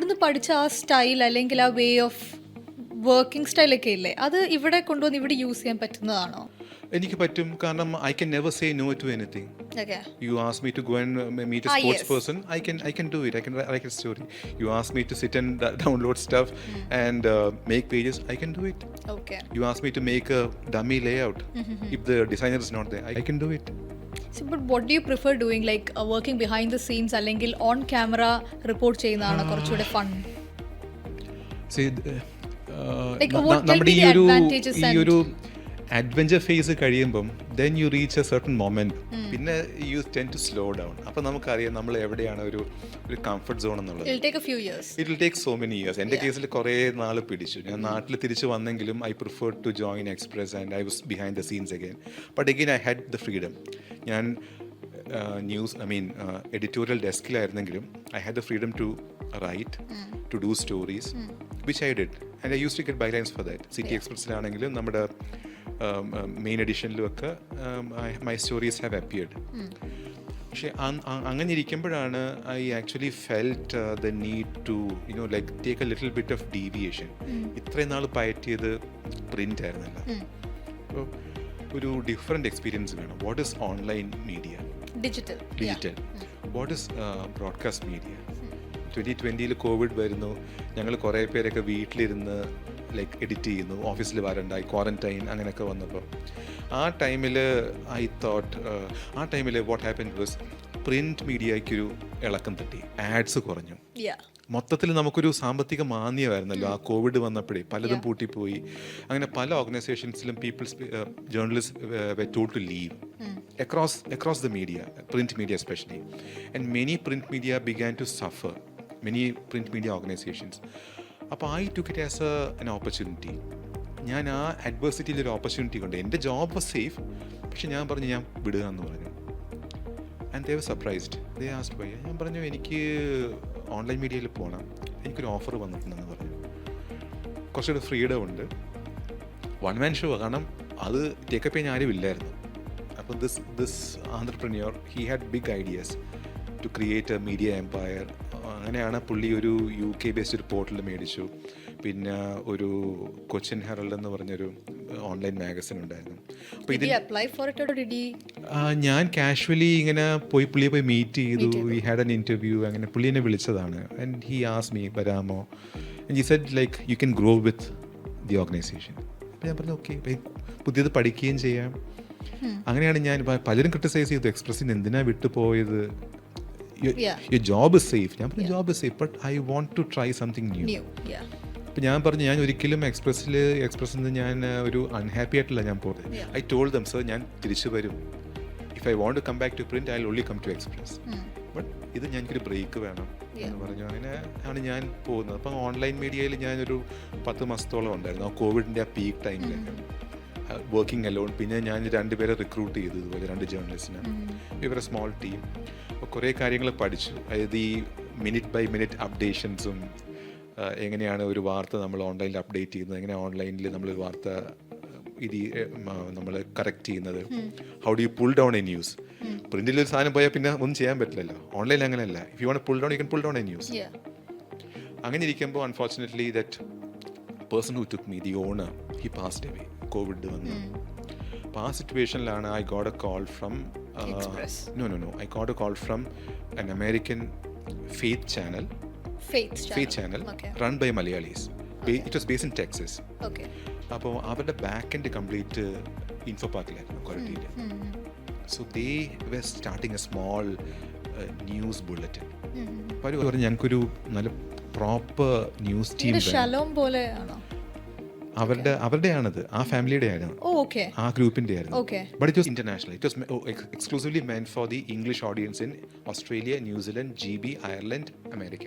അവിടുന്ന് പഠിച്ച ആ സ്റ്റൈൽ അല്ലെങ്കിൽ ആ വേ ഓഫ് വർക്കിംഗ് സ്റ്റൈലൊക്കെ ഇല്ലേ, അത് ഇവിടെ കൊണ്ടുവന്ന് ഇവിടെ യൂസ് ചെയ്യാൻ പറ്റുന്നതാണോ? എനിക്ക് പറ്റും, കാരണം I can never say no to anything. Okay. You ask me to go and meet a sports Yes. person, I can do it. I can write a story. You ask me to sit and download stuff and make pages, I can do it. Okay. You ask me to make a dummy layout. If the designer is not there, I can do it. So, but what do you prefer doing, like working behind the scenes അല്ലെങ്കിൽ on camera report ചെയ്യുന്നതാണ് കുറച്ചുകൂടെ fun? See, Like, what will നമ്മുടെ be the advantages ഈ and- ഒരു adventure phase കഴിയുമ്പം then you reach a certain moment, പിന്നെ you tend to slow down. അപ്പം നമുക്കറിയാം നമ്മൾ എവിടെയാണ് ഒരു കംഫർട്ട് സോൺ എന്നുള്ളത്. It'll take a few years. It will take so many years. എൻ്റെ കേസിൽ കുറേ നാൾ പിടിച്ചു. ഞാൻ നാട്ടിൽ തിരിച്ച് വന്നെങ്കിലും I prefer to join Express and I was behind the scenes again. But again I had the freedom. ഞാൻ എഡിറ്റോറിയൽ ഡെസ്കിലായിരുന്നെങ്കിലും I had the freedom to write, to do stories, which I did. And I use to get bylines for that. City എക്സ്പ്രസിലാണെങ്കിലും നമ്മുടെ main എഡിഷനിലുമൊക്കെ my stories have appeared. പക്ഷേ അങ്ങനെ ഇരിക്കുമ്പോഴാണ് I actually felt the need to like take a little bit of deviation. ഇത്രയും നാൾ പയറ്റിയത് print ആയിരുന്നല്ലോ. അപ്പോൾ ഒരു ഡിഫറെൻ്റ് എക്സ്പീരിയൻസ് വേണം. What is online media, digital. What is broadcast media. 2020 covid വരുന്നു. ഞങ്ങൾ കുറേ പേരൊക്കെ വീട്ടിലിരുന്ന് ലൈക്ക് എഡിറ്റ് ചെയ്യുന്നു, ഓഫീസിൽ വരണ്ടായി, ക്വാറന്റൈൻ അങ്ങനെയൊക്കെ വന്നപ്പോൾ ആ ടൈമിൽ I thought what happen was print മീഡിയയ്ക്കൊരു ഇളക്കം തട്ടി. ആഡ്സ് കുറഞ്ഞു. മൊത്തത്തിൽ നമുക്കൊരു സാമ്പത്തിക മാന്ദ്യമായിരുന്നല്ലോ ആ കോവിഡ് വന്നപ്പോഴേ. പലതും പൂട്ടിപ്പോയി. അങ്ങനെ പല ഓർഗനൈസേഷൻസിലും journalist were told to leave across the media, print media especially, and many print media began to suffer, many print media organizations. അപ്പോൾ I took it as an opportunity. ഞാൻ ആ അഡ്വേഴ്സിറ്റിയിൽ ഒരു ഓപ്പർച്യൂണിറ്റി കൊണ്ട് എൻ്റെ ജോബ് വാസ് സേഫ്. പക്ഷെ ഞാൻ പറഞ്ഞു ഞാൻ വിടുക എന്ന് പറഞ്ഞു. And they were surprised. They asked why. ഞാൻ പറഞ്ഞു എനിക്ക് ഓൺലൈൻ മീഡിയയിൽ പോകണം, എനിക്കൊരു ഓഫർ വന്നിട്ടുണ്ടെന്ന് പറഞ്ഞു. കുറച്ചുകൂടെ ഫ്രീഡം ഉണ്ട്. വൺ മാൻ ഷോ, കാരണം അത് ടേക്കപ്പ് ചെയ്യാൻ ആരും ഇല്ലായിരുന്നു. അപ്പോൾ this entrepreneur he had big ideas to create a media empire. അങ്ങനെയാണ് പുള്ളി ഒരു UK ബേസ്ഡ് ഒരു പോർട്ടൽ മേടിച്ചു. പിന്നെ ഒരു കൊച്ചിൻ ഹെറൾഡ് എന്ന് പറഞ്ഞൊരു ഓൺലൈൻ മാഗസിൻ ഉണ്ടായിരുന്നു. അപ്പോൾ ഇതിൽ ഞാൻ കാഷ്വലി ഇങ്ങനെ പുള്ളിയെ പോയി മീറ്റ് ചെയ്തു. We had an interview. അങ്ങനെ പുള്ളി എന്നെ വിളിച്ചതാണ്. ആൻഡ് ഹി ആസ്ക്ഡ് മീ വരാമോ. And he said like you can grow with the organisation. അപ്പോൾ ഞാൻ പറഞ്ഞു ഓക്കെ, പുതിയത് പഠിക്കുകയും ചെയ്യാം. അങ്ങനെയാണ് ഞാൻ പലരും ക്രിട്ടിസൈസ് ചെയ്തു, എക്സ്പ്രസിന് എന്തിനാ വിട്ടുപോയത്, your job is safe. ഞാൻ പറഞ്ഞു job is safe, but I want to try something new. അപ്പം ഞാൻ പറഞ്ഞു ഞാൻ ഒരിക്കലും എക്സ്പ്രസ്സിൽ നിന്ന് ഞാൻ ഒരു അൺഹാപ്പി ആയിട്ടല്ല ഞാൻ പോകുന്നത്. ഐ ടോൾഡ് ദം സർ ഞാൻ തിരിച്ചു വരും. If I want to come back to print I will only come to Express. But ഇത് ഞങ്ങൾക്കൊരു ബ്രേക്ക് വേണം എന്ന് പറഞ്ഞു. അങ്ങനെ ആണ് ഞാൻ പോകുന്നത്. അപ്പം ഓൺലൈൻ മീഡിയയിൽ ഞാനൊരു 10 മാസത്തോളം ഉണ്ടായിരുന്നു. ആ കോവിഡിൻ്റെ ആ പീക്ക് ടൈമിലൊക്കെ വർക്കിംഗ് അലോൺ. പിന്നെ ഞാൻ 2 പേരെ റിക്രൂട്ട് ചെയ്തു, ഇതുപോലെ 2 ജേർണലിസ്റ്റിനെ. ഇവരെ സ്മോൾ ടീം. അപ്പോൾ കുറേ കാര്യങ്ങൾ പഠിച്ചു. അതായത് ഈ മിനിറ്റ് ബൈ മിനിറ്റ് അപ്ഡേഷൻസും, എങ്ങനെയാണ് ഒരു വാർത്ത നമ്മൾ ഓൺലൈനിൽ അപ്ഡേറ്റ് ചെയ്യുന്നത്, എങ്ങനെ ഓൺലൈനിൽ നമ്മൾ വാർത്ത നമ്മൾ കറക്റ്റ് ചെയ്യുന്നത്, how do you pull down a news. പ്രിന്റിൽ ഒരു സാധനം പോയാൽ പിന്നെ ഒന്നും ചെയ്യാൻ പറ്റില്ലല്ലോ. ഓൺലൈനിൽ അങ്ങനെയല്ല. If you want pull down you can pull down a news. അങ്ങനെ ഇരിക്കുമ്പോൾ unfortunately that person who took me, the owner, he passed away. Covid വന്നു. അപ്പോൾ ആ സിറ്റുവേഷനിലാണ് I got a call from no, I got a call from an American faith channel Okay. run by Malayalis. Okay. It was based in Texas. Okay. അപ്പോൾ അവരുടെ back end complete ഇൻഫോ പാർക്കിലായിരുന്നു, കൊറട്ടിയിൽ. So they were starting a small news bulletin. അപ്പോൾ അവർ പറഞ്ഞു ഞങ്ങൾക്കൊരു നല്ല proper news team വേണം. അവരുടെയാണത്, ആ ഫാമിലിയുടെ ആയിരുന്നു, ആ ഗ്രൂപ്പിന്റെ ആയിരുന്നു. But it was international. It was exclusively meant for the English audience in Australia, ന്യൂസിലൻഡ്, GB, അയർലൻഡ്, അമേരിക്ക.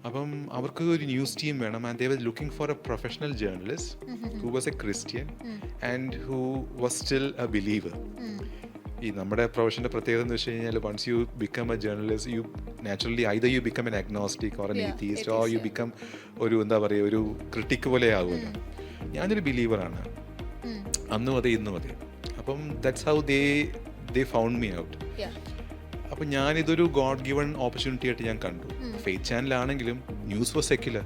അപ്പം അവർക്ക് ഒരു ന്യൂസ് ടീം വേണം. And they were looking for a professional journalist who was a Christian and who was still a believer. ഈ നമ്മുടെ പ്രൊഫഷൻ്റെ പ്രത്യേകത എന്ന് വെച്ച് കഴിഞ്ഞാൽ once you become a journalist you naturally either you become an agnostic or an atheist or you become ഒരു എന്താ പറയുക ഒരു ക്രിട്ടിക് പോലെ ആകുമല്ലോ. ഞാനൊരു ബിലീവറാണ്, അന്നും അതെ ഇന്നും അതെ. അപ്പം that's how they found me out. അപ്പം ഞാനിതൊരു ഗോഡ് ഗിവൺ ഓപ്പർച്യൂണിറ്റി ആയിട്ട് ഞാൻ കണ്ടു. ഫെയ്ത്ത് ചാനലാണെങ്കിലും ന്യൂസ് വാസ് സെക്യുലർ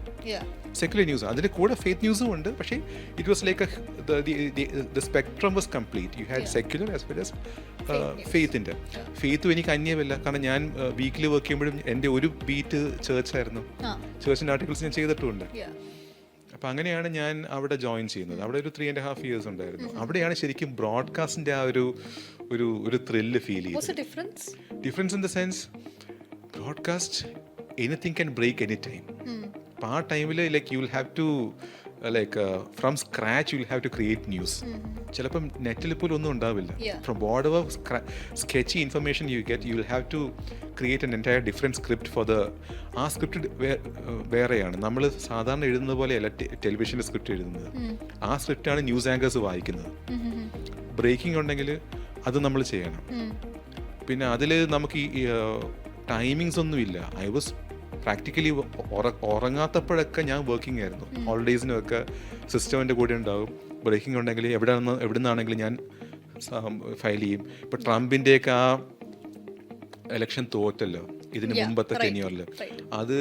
ന്യൂസ്, അതിന് കൂടെ ഫെയ്ത്ത് ന്യൂസും ഉണ്ട്. പക്ഷേ it was like the spectrum was complete. You had secular as well as ഫെയ്ത്തിൻ്റെ. ഫെയ്ത്തും എനിക്ക് അന്യമല്ല, കാരണം ഞാൻ വീക്കിലി വർക്ക് ചെയ്യുമ്പോഴും എൻ്റെ ഒരു ബീറ്റ് ചേർച്ചായിരുന്നു. ചേർച്ചിൻ്റെ ആർട്ടിക്കിൾസ് ഞാൻ ചെയ്തിട്ടുമുണ്ട്. അപ്പം അങ്ങനെയാണ് ഞാൻ അവിടെ ജോയിൻ ചെയ്യുന്നത്. അവിടെ ഒരു 3.5 years ഉണ്ടായിരുന്നു. അവിടെയാണ് ശരിക്കും ബ്രോഡ്കാസ്റ്റിൻ്റെ ആ ഒരു ത്രില്ല് ഫീൽ ചെയ്തത്. Difference in the sense, broadcast anything can break any time. അപ്പം ആ ടൈമിൽ like you will have to like from scratch you will have to create news. ചിലപ്പം നെറ്റിൽ പോലും ഒന്നും ഉണ്ടാവില്ല. From whatever sketch information you get, you will have to create an entire different script for the ആ script വേറെയാണ്. നമ്മൾ സാധാരണ എഴുതുന്നത് പോലെയല്ല ടെലിവിഷൻ്റെ സ്ക്രിപ്റ്റ് എഴുതുന്നത്. ആ സ്ക്രിപ്റ്റാണ് ന്യൂസ് ആങ്കേഴ്സ് വായിക്കുന്നത്. ബ്രേക്കിംഗ് ഉണ്ടെങ്കിൽ അത് നമ്മൾ ചെയ്യണം. പിന്നെ അതിൽ നമുക്ക് ഈ ടൈമിങ്സ് ഒന്നുമില്ല. ഐ വാസ് പ്രാക്ടിക്കലി ഉറങ്ങാത്തപ്പോഴൊക്കെ ഞാൻ വർക്കിംഗ് ആയിരുന്നു. ഹോളിഡേയ്സിനൊക്കെ സിസ്റ്റമിൻ്റെ കൂടെ ഉണ്ടാവും. ബ്രേക്കിംഗ് ഉണ്ടെങ്കിൽ എവിടെ നിന്നാണെങ്കിലും ഞാൻ ഫയൽ ചെയ്യും. ഇപ്പോൾ ട്രംപിൻ്റെയൊക്കെ ആ എലക്ഷൻ തോറ്റല്ലോ ഇതിന് മുമ്പത്തെ ടെന്യൂറിൽ, അത്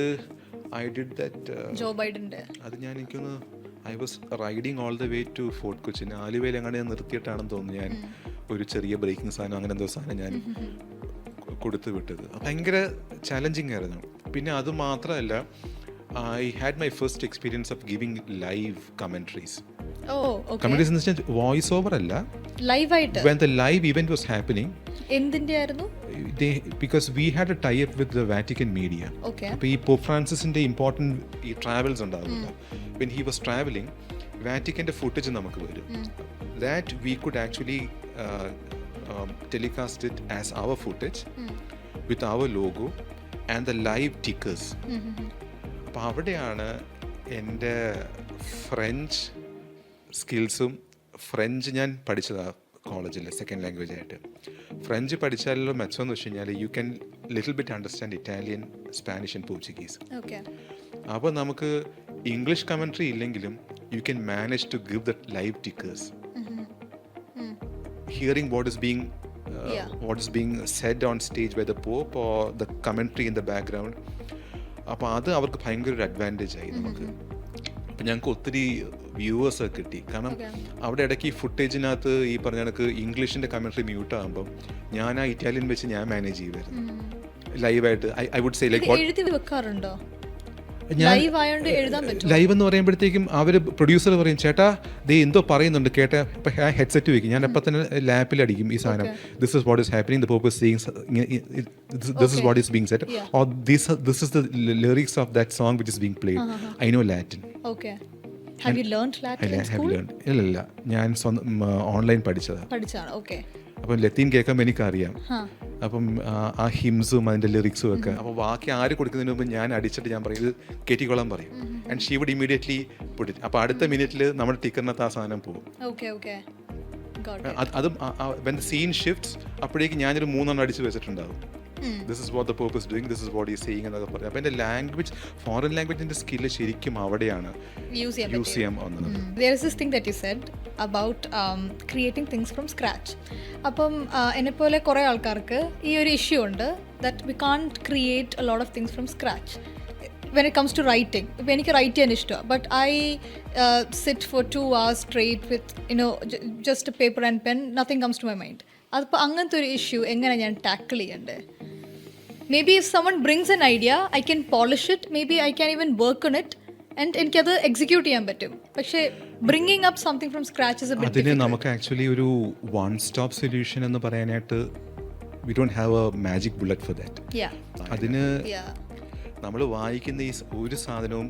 ഐ ഡിഡ് ദാറ്റ്. അത് ഞാൻ എനിക്കൊന്ന് I was riding all the way to Fort Cochin. ആലുവയിൽ അങ്ങനെ ഞാൻ നിർത്തിയിട്ടാണെന്ന് തോന്നുന്നു ഞാൻ ഒരു ചെറിയ ബ്രേക്കിംഗ് സാധനം അങ്ങനെ എന്തോ സാധനം ഞാൻ കൊടുത്തു വിട്ടത്. ഭയങ്കര ചാലഞ്ചിങ് ആയിരുന്നു. പിന്നെ അത് മാത്രമല്ല, I had my first experience of giving live commentaries. Commentaries എന്ന് വെച്ചാൽ വോയിസ് ഓവർ അല്ല, ലൈവായിട്ട്. When the live event was happening, എന്തിന്റെ ആയിരുന്നു? Because we had a tie-up with the Vatican media. അപ്പോൾ ഈ പോപ്പ് ഫ്രാൻസിസിന്റെ ഇമ്പോർട്ടൻറ്റ് ഈ ട്രാവൽസ് ഉണ്ടാവില്ല. When he was traveling, വാറ്റിക്കൻ്റെ ഫുട്ടേജ് നമുക്ക് വരും. That we could actually telecast it as our footage with our logo and the live tickers. അപ്പോൾ അവിടെയാണ് എൻ്റെ ഫ്രഞ്ച് സ്കിൽസും, ഫ്രഞ്ച് ഞാൻ പഠിച്ചതാണ് കോളേജിൽ സെക്കൻഡ് ലാംഗ്വേജ് ആയിട്ട്. ഫ്രഞ്ച് പഠിച്ചാലുള്ള മെച്ചമെന്ന് വെച്ച് കഴിഞ്ഞാൽ you can little bit understand Italian, Spanish and Portuguese. അപ്പോൾ നമുക്ക് ഇംഗ്ലീഷ് കമൻട്രി ഇല്ലെങ്കിലും you can manage to give the live tickers, hearing what is being said on stage by the Pope or the commentary in the background. അപ്പോൾ അത് അവർക്ക് ഭയങ്കര ഒരു advantage ആയി നമുക്ക്. അപ്പം ഞങ്ങൾക്ക് ഒത്തിരി വ്യൂവേഴ്സ് ഒക്കെ കിട്ടി. കാരണം അവിടെ ഇടയ്ക്ക് ഈ ഫുട്ടേജിനകത്ത് ഈ പറഞ്ഞ കണക്ക് ഇംഗ്ലീഷിൻ്റെ കമൻട്രി മ്യൂട്ട് ആകുമ്പം ഞാൻ ആ ഇറ്റാലിയൻ വെച്ച് ഞാൻ മാനേജ് ചെയ്യുമായിരുന്നു ലൈവായിട്ട്. ഐ വുഡ് സേ ലൈക്ക് വെക്കാറുണ്ടോ? ലൈവ് എന്ന് പറയുമ്പോഴത്തേക്കും അവർ പ്രൊഡ്യൂസർ പറയും, ചേട്ടാ ദേ എന്തോ പറയുന്നുണ്ട് കേട്ട. ഇപ്പം ഹെഡ്സെറ്റ് വെക്കും, ഞാൻ അപ്പം തന്നെ ലാപ്പിൽ അടിക്കും ഈ സാധനം. This is what is happening, the pop is seeing, this is what is being set, or this is the lyrics of that song which is being played. I know Latin. ഇല്ല, ഞാൻ ഓൺലൈൻ പഠിച്ചതാണ്. അപ്പം ലത്തീൻ കേൾക്കുമ്പോൾ എനിക്കറിയാം. അപ്പം ആ ഹിംസും അതിൻ്റെ ലിറിക്സും ഒക്കെ. അപ്പോൾ ബാക്കി ആര് കൊടുക്കുന്നതിന് മുമ്പ് ഞാൻ അടിച്ചിട്ട് ഞാൻ പറയും ഇത് കേട്ടിക്കോളാൻ പറയും. And she would immediately put it. അപ്പോൾ അടുത്ത മിനിറ്റിൽ നമ്മുടെ ടിക്കറിനകത്ത് ആ സാധനം പോകും. അതും വെൻ ദ സീൻ ഷിഫ്റ്റ്സ് അപ്പോഴേക്ക് ഞാനൊരു 3 അടിച്ച് വെച്ചിട്ടുണ്ടാവും. This is what the pop is doing, this is what is saying എന്നൊക്കെ പറയും. അപ്പോൾ എൻ്റെ ലാംഗ്വേജ്, ഫോറിൻ ലാംഗ്വേജിൻ്റെ സ്കില്ല് ശരിക്കും അവിടെയാണ് യൂസ് ചെയ്യാൻ വന്നത്. There is this thing that you said about creating things from scratch. അപ്പം എന്നെപ്പോലെ കുറേ ആൾക്കാർക്ക് ഈ ഒരു ഇഷ്യൂ ഉണ്ട്, that we can't create a lot of things from scratch when it comes to writing. ഇപ്പോൾ എനിക്ക് റൈറ്റ് ചെയ്യാൻ ഇഷ്ടമാണ്, but I sit for 2 hours straight with just a paper and pen, nothing comes to my mind. അതിപ്പോൾ അങ്ങനത്തെ ഒരു issue എങ്ങനെ ഞാൻ tackle ചെയ്യണ്ടേ? Maybe if someone brings an idea, I can polish it, maybe I can even work on it and എനിക്കത് execute ചെയ്യാൻ പറ്റും. പക്ഷേ bringing up something from scratch is A bit difficult. അതിന് നമുക്ക് ആക്ച്വലി ഒരു വൺ സ്റ്റോപ്പ് സൊല്യൂഷൻ എന്ന് പറയാനായിട്ട് we don't have A magic bullet for that. അതിന് നമ്മൾ വായിക്കുന്ന ഈ ഒരു സാധനവും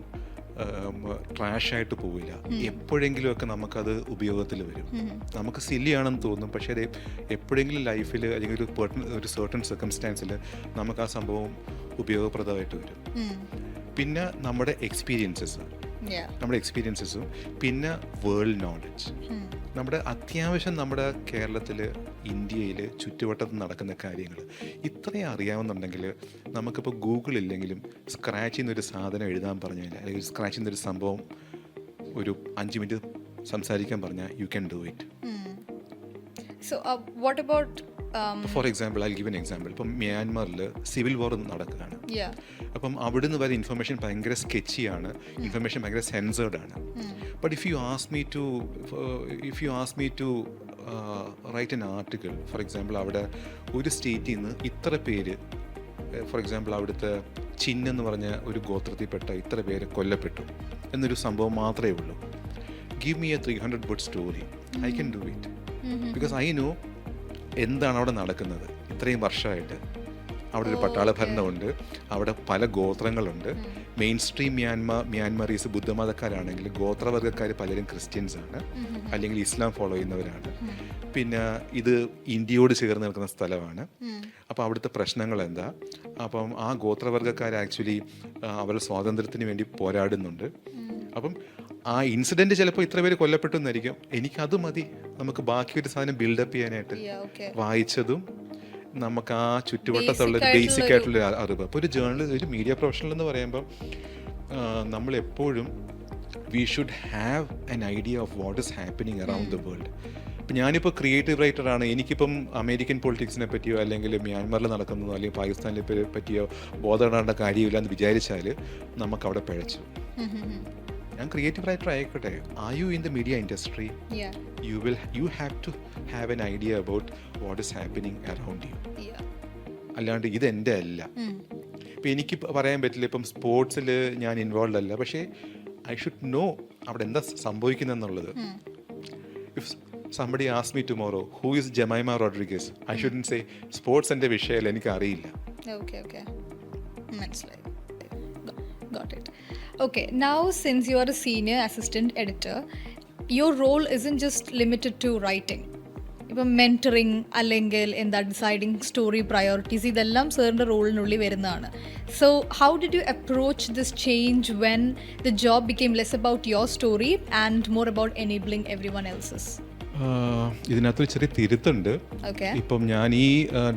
ട്രാഷായിട്ട് പോവില്ല. എപ്പോഴെങ്കിലും ഒക്കെ നമുക്കത് ഉപയോഗത്തിൽ വരും. നമുക്ക് സില്ലിയാണെന്ന് തോന്നും, പക്ഷേ അത് എപ്പോഴെങ്കിലും ലൈഫിൽ അല്ലെങ്കിൽ ഒരു സർട്ടൺ സർക്കംസ്റ്റാൻസിൽ നമുക്ക് ആ സംഭവം ഉപയോഗപ്രദമായിട്ട് വരും. പിന്നെ നമ്മുടെ എക്സ്പീരിയൻസസും പിന്നെ വേൾഡ് നോളജ്. നമ്മുടെ അത്യാവശ്യം നമ്മുടെ കേരളത്തിൽ, ഇന്ത്യയിൽ ചുറ്റുവട്ടത്ത് നടക്കുന്ന കാര്യങ്ങൾ ഇത്രയും അറിയാവുന്നുണ്ടെങ്കിൽ നമുക്കിപ്പോൾ ഗൂഗിൾ ഇല്ലെങ്കിലും സ്ക്രാച്ചിൽ നിന്നൊരു സാധനം എഴുതാൻ പറഞ്ഞു കഴിഞ്ഞാൽ, അല്ലെങ്കിൽ സ്ക്രാച്ചിൽ നിന്നൊരു സംഭവം ഒരു 5 മിനിറ്റ് സംസാരിക്കാൻ പറഞ്ഞാൽ you can do it. So what about for example I give an example. ഇപ്പം മ്യാൻമറിൽ സിവിൽ വാർ നടക്കുകയാണ്. yeah. അപ്പം അവിടുന്ന് വരെ ഇൻഫർമേഷൻ ഭയങ്കര സ്കെച്ചിയാണ്, ഇൻഫർമേഷൻ ഭയങ്കര സെൻസേർഡ് ആണ്. But if you ask me to write an article, for example അവിടെ ഒരു സ്റ്റേറ്റിൽ നിന്ന് ഇത്ര പേര്, ഫോർ എക്സാമ്പിൾ അവിടുത്തെ ചിൻ എന്ന് പറഞ്ഞ ഒരു ഗോത്രത്തിൽപ്പെട്ട ഇത്ര പേര് കൊല്ലപ്പെട്ടു എന്നൊരു സംഭവം മാത്രമേ ഉള്ളൂ. Give me A 300 word story, I can do it. Because I know എന്താണ് അവിടെ നടക്കുന്നത്. ഇത്രയും വർഷമായിട്ട് അവിടെ ഒരു പട്ടാള ഭരണമുണ്ട്, അവിടെ പല ഗോത്രങ്ങളുണ്ട്. മെയിൻ സ്ട്രീം മ്യാൻമറീസ് ബുദ്ധമതക്കാരാണെങ്കിൽ ഗോത്രവർഗ്ഗക്കാർ പലരും ക്രിസ്ത്യൻസ് ആണ്, അല്ലെങ്കിൽ ഇസ്ലാം ഫോളോ ചെയ്യുന്നവരാണ്. പിന്നെ ഇത് ഇന്ത്യയോട് ചേർന്ന് നിൽക്കുന്ന സ്ഥലമാണ്. അപ്പോൾ അവിടുത്തെ പ്രശ്നങ്ങൾ എന്താ? അപ്പം ആ ഗോത്രവർഗ്ഗക്കാർ ആക്ച്വലി അവരുടെ സ്വാതന്ത്ര്യത്തിന് വേണ്ടി പോരാടുന്നുണ്ട്. അപ്പം ആ ഇൻസിഡൻറ്റ് ചിലപ്പോൾ ഇത്ര പേര് കൊല്ലപ്പെട്ടു എന്നായിരിക്കും. എനിക്കത് മതി, നമുക്ക് ബാക്കി ഒരു സാധനം ബിൽഡപ്പ് ചെയ്യാനായിട്ട്. വായിച്ചതും നമുക്ക് ആ ചുറ്റുവട്ടത്തുള്ള ബേസിക് ആയിട്ടുള്ള അറിവ്. അപ്പോൾ ഒരു ജേർണലിസ്റ്റ്, ഒരു മീഡിയ പ്രൊഫഷണൽ എന്ന് പറയുമ്പോൾ നമ്മളെപ്പോഴും we should have an idea of what is happening around the world. ഇപ്പം ഞാനിപ്പോൾ ക്രിയേറ്റീവ് റൈറ്ററാണ്, എനിക്കിപ്പം അമേരിക്കൻ പൊളിറ്റിക്സിനെ പറ്റിയോ അല്ലെങ്കിൽ മ്യാൻമറിൽ നടക്കുന്നതോ അല്ലെങ്കിൽ പാകിസ്ഥാനിനെ പറ്റിയോ ബോധപ്പെടേണ്ട കാര്യമില്ല എന്ന് വിചാരിച്ചാൽ നമുക്കവിടെ പിഴച്ചു. ഞാൻ ക്രിയേറ്റീവ് റൈറ്റർ ആയിക്കോട്ടെ, are you in the media industry, you have to have an idea about what is happening around you. അല്ലാണ്ട് ഇതെൻ്റെ അല്ല. ഇപ്പം എനിക്ക് പറയാൻ പറ്റില്ല, ഇപ്പം സ്പോർട്സിൽ ഞാൻ ഇൻവോൾവ് അല്ല, പക്ഷേ ഐ ഷുഡ് നോ അവിടെ എന്താ സംഭവിക്കുന്നതെന്നുള്ളത്. If somebody asks me tomorrow who is Jemima Rodriguez, I shouldn't say sports എൻ്റെ വിഷയമല്ല, എനിക്ക് അറിയില്ല. Okay. മനസ്സിലായി. Got it. Okay, now since you are a senior assistant editor, your role isn't just limited to writing. ഇപ്പം mentoring അല്ലെങ്കിൽ എന്താ deciding story priorities, ഇതെല്ലാം സാറിൻ്റെ റോളിനുള്ളിൽ വരുന്നതാണ്. So how did you approach this change when the job became less about your story and more about enabling every one else's? ഇതിനകത്തൊരു ചെറിയ തിരുത്തുണ്ട്. ഇപ്പം ഞാൻ ഈ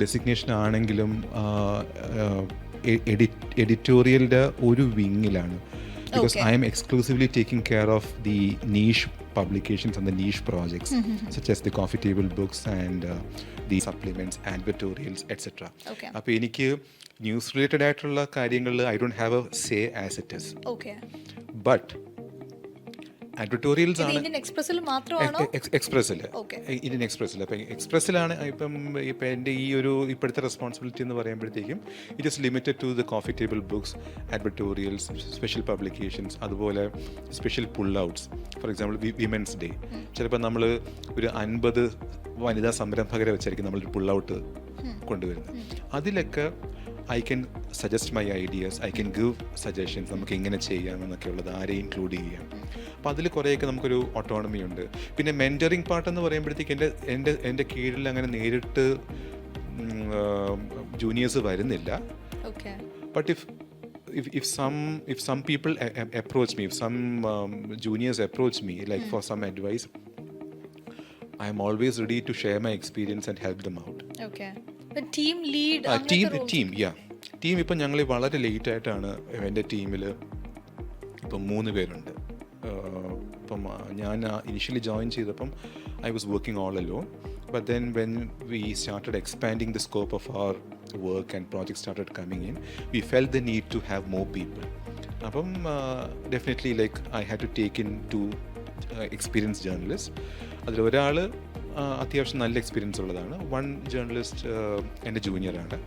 ഡെസിഗ്നേഷൻ ആണെങ്കിലും എഡിറ്റോറിയലിൻ്റെ ഒരു വിങ്ങിലാണ്. Because I am exclusively taking care of the niche publications and the niche projects, such as the coffee table books and the supplements, advertorials, etc. അപ്പോൾ എനിക്ക് news related ആയിട്ടുള്ള കാര്യങ്ങളിൽ I don't have a say as it is. But അഡ്വർട്ടോറിയൽസ് ആണ് Indian എക്സ്പ്രസ്സിൽ. Indian എക്സ്പ്രസ്സിൽ അപ്പം എക്സ്പ്രസ്സിലാണ് ഇപ്പം എൻ്റെ ഈ ഒരു ഇപ്പോഴത്തെ റെസ്പോൺസിബിലിറ്റി എന്ന് പറയുമ്പോഴത്തേക്കും it is limited to the coffee table books, advertorials, special publications, അതുപോലെ special pull outs. For example women's day, ചിലപ്പോൾ നമ്മൾ ഒരു 50 വനിതാ സംരംഭകരെ വെച്ചായിരിക്കും നമ്മളൊരു പുൾ ഔട്ട് കൊണ്ടുവരുന്നത്. അതിലൊക്കെ I can suggest my ideas, I can give suggestions, നമുക്ക് എങ്ങനെ ചെയ്യാമെന്നൊക്കെ ഉള്ളത്, ആരെ ഇൻക്ലൂഡ് ചെയ്യാം. അപ്പോൾ അതിൽ കുറേയൊക്കെ നമുക്കൊരു ഓട്ടോണമി ഉണ്ട്. പിന്നെ മെൻറ്ററിങ് പാർട്ട് എന്ന് പറയുമ്പോഴത്തേക്ക് എൻ്റെ കീഴിൽ അങ്ങനെ നേരിട്ട് ജൂനിയേഴ്സ് വരുന്നില്ല. But if some people approach me, if some juniors approach me like for some advice, I am always ready to share my experience and help them out. Team lead team ഇപ്പം ഞങ്ങൾ വളരെ late ആയിട്ടാണ് എൻ്റെ ടീമിൽ ഇപ്പം 3 പേരുണ്ട്. ഇപ്പം ഞാൻ ഇനിഷ്യലി ജോയിൻ ചെയ്തപ്പം I was working all alone. But then when we started expanding the scope of our work and project started coming in, we felt the need to have more people. അപ്പം definitely like I had to take in 2 experience journalist. അതിലൊരാൾ അത്യാവശ്യം നല്ല experience ഉള്ളതാണ്. 1 journalist എൻ്റെ ജൂനിയറാണ്.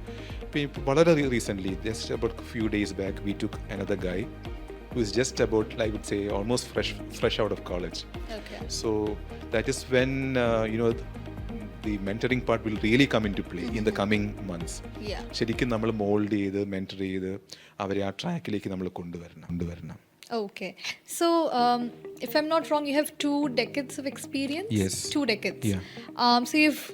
പിന്നെ വളരെ recently just about few days back we took another Guy who is just about, I would say, almost fresh out of college. So that is when the mentoring part will really come into play in the coming months. ശരിക്കും നമ്മൾ mould ചെയ്ത് mentor ചെയ്ത് അവരെ ആ ട്രാക്കിലേക്ക് നമ്മൾ കൊണ്ടുവരണം. Okay. So, if I'm not wrong, you have 2 decades of experience? Yes. 2 decades. So, you've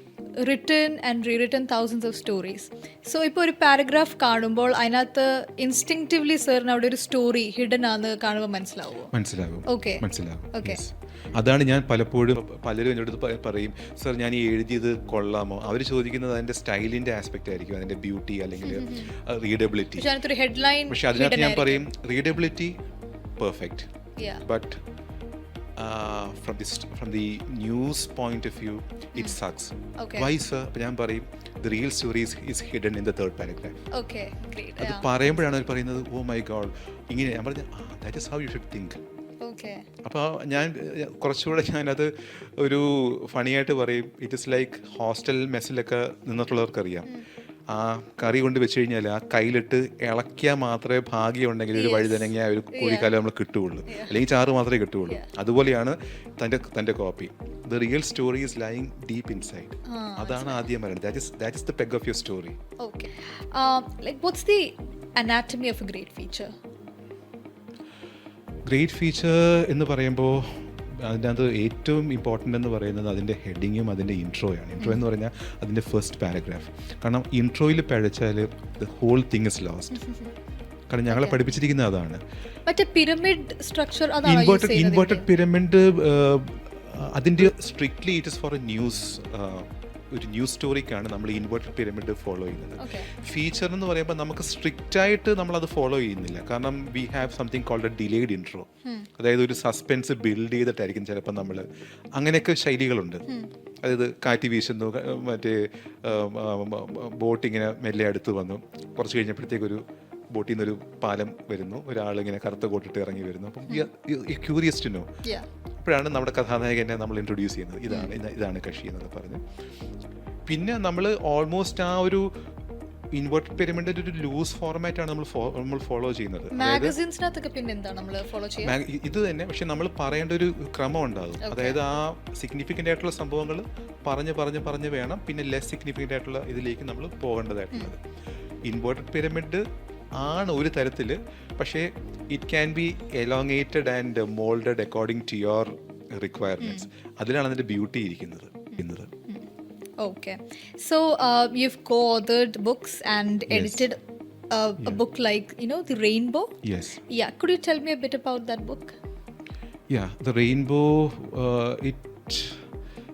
written and rewritten thousands of stories. So, ഇപ്പോൾ ഒരു പാരഗ്രാഫ് കാണുമ്പോൾ അതിനകത്ത് ഇൻസ്റ്റിങ്ക്റ്റീവ്ലി സാറിന് അവിടെ ഒരു സ്റ്റോറി ഹിഡൻ ആണെന്ന് കാണുമ്പോൾ മനസ്സിലാവും. അതാണ് ഞാൻ പലപ്പോഴും പലരും എൻ്റെ അടുത്ത് പറയും, സർ ഞാൻ ഈ എഴുതിയത് കൊള്ളാമോ? അവർ ചോദിക്കുന്നത് അതിൻ്റെ സ്റ്റൈലിൻ്റെ ആസ്പെക്റ്റ് ആയിരിക്കും, അതിൻ്റെ ബ്യൂട്ടി അല്ലെങ്കിൽ റീഡബിലിറ്റി. പക്ഷെ അതിനകത്ത് ഞാൻ പറയും readability perfect, but from the news point of view, it sucks. Okay. Why, sir? അപ്പോൾ ഞാൻ പറയും the real story is hidden in the third paragraph. Okay, great. അത് Yeah. പറയുമ്പോഴാണ് അവർ പറയുന്നത് ഓ മൈ ഗോഡ് ഇങ്ങനെ. ഞാൻ പറഞ്ഞ that is how you should think. Okay. അപ്പോൾ ഞാൻ കുറച്ചുകൂടെ ഞാനത് ഒരു ഫണിയായിട്ട് പറയും. ഇറ്റ് ഇസ് ലൈക്ക് ഹോസ്റ്റൽ മെസ്സിലൊക്കെ നിന്നിട്ടുള്ളവർക്കറിയാം, ആ കറി കൊണ്ട് വെച്ച് കഴിഞ്ഞാൽ ആ കയ്യിലിട്ട് ഇളക്കിയാൽ മാത്രമേ ഭാഗ്യം ഉണ്ടെങ്കിൽ ഒരു വഴുതനങ്ങ ഒരു കോഴിക്കാലം നമ്മൾ കിട്ടുകയുള്ളൂ, അല്ലെങ്കിൽ ചാറ് മാത്രമേ കിട്ടുകയുള്ളൂ. അതുപോലെയാണ് തൻ്റെ copy. The real story is lying deep inside. അതാണ് ആദ്യം പറയുന്നത്. That is the peg of your story. Okay. Like, what's the anatomy of a great feature? Great feature എന്ന് പറയുമ്പോൾ അതിനകത്ത് ഏറ്റവും ഇമ്പോർട്ടൻ്റ് എന്ന് പറയുന്നത് അതിൻ്റെ ഹെഡിങ്ങും അതിൻ്റെ ഇൻട്രോയാണ്. ഇൻട്രോ എന്ന് പറഞ്ഞാൽ അതിൻ്റെ ഫസ്റ്റ് പാരഗ്രാഫ്. കാരണം ഇൻട്രോയിൽ പഴച്ചാൽ the whole thing is lost. കാരണം ഞങ്ങളെ പഠിപ്പിച്ചിരിക്കുന്നത് അതാണ്. മറ്റേ പിരമിഡ് സ്ട്രക്ചർ ഇൻവേർട്ടഡ് പിരമിഡ് അതിൻ്റെ strictly it is for a news, ഒരു ന്യൂസ് സ്റ്റോറിക്കാണ് നമ്മൾ ഇൻവേർട്ടഡ് പിരമിഡ് ഫോളോ ചെയ്യുന്നത്. ഫീച്ചർ എന്ന് പറയുമ്പോൾ നമുക്ക് സ്ട്രിക്റ്റ് ആയിട്ട് നമ്മളത് ഫോളോ ചെയ്യുന്നില്ല. കാരണം we have something called a delayed intro. അതായത് ഒരു സസ്പെൻസ് ബിൽഡ് ചെയ്തിട്ടായിരിക്കും ചിലപ്പോൾ നമ്മൾ, അങ്ങനെയൊക്കെ ശൈലികളുണ്ട്. അതായത് കാറ്റ് വീശുന്നു, മറ്റേ ബോട്ട് ഇങ്ങനെ മെല്ലെ അടുത്ത് വന്നു, കുറച്ച് കഴിഞ്ഞപ്പോഴത്തേക്കൊരു ബോട്ടിൽ നിന്നൊരു പാലം വരുന്നു, ഒരാളിങ്ങനെ കറുത്ത കോട്ടിട്ട് ഇറങ്ങി വരുന്നു. അപ്പം ക്യൂരിയസ് ടു നോ. അപ്പോഴാണ് നമ്മുടെ കഥാനായകനെ നമ്മൾ ഇൻട്രൊഡ്യൂസ് ചെയ്യുന്നത്. ഇതാണ് കക്ഷി എന്നൊക്കെ പറഞ്ഞ്. പിന്നെ നമ്മൾ ഓൾമോസ്റ്റ് ആ ഒരു ഇൻവേർട്ടഡ് പിരമിഡിന്റെ ഒരു ലൂസ് ഫോർമാറ്റ് ആണ് നമ്മൾ ഫോളോ ചെയ്യുന്നത്. ഇത് തന്നെ, പക്ഷെ നമ്മൾ പറയേണ്ട ഒരു ക്രമം ഉണ്ടാകും. അതായത് ആ സിഗ്നിഫിക്കൻ്റ് ആയിട്ടുള്ള സംഭവങ്ങൾ പറഞ്ഞ് വേണം പിന്നെ ലെസ് സിഗ്നിഫിക്കൻ്റ് ആയിട്ടുള്ള ഇതിലേക്ക് നമ്മൾ പോകേണ്ടതായിട്ടുള്ളത്. ഇൻവേർട്ടഡ് പിരമിഡ് ആണ് ഒരു തരത്തിൽ, പക്ഷേ it can be elongated and moulded according to your requirements. അതിലാണ് അതിന്റെ ബ്യൂട്ടി ഇരിക്കുന്നത്. Okay, so you've co-authored books and edited a book like, The Rainbow. Yes. Yeah, could you tell me a bit about that book? Yeah, The Rainbow,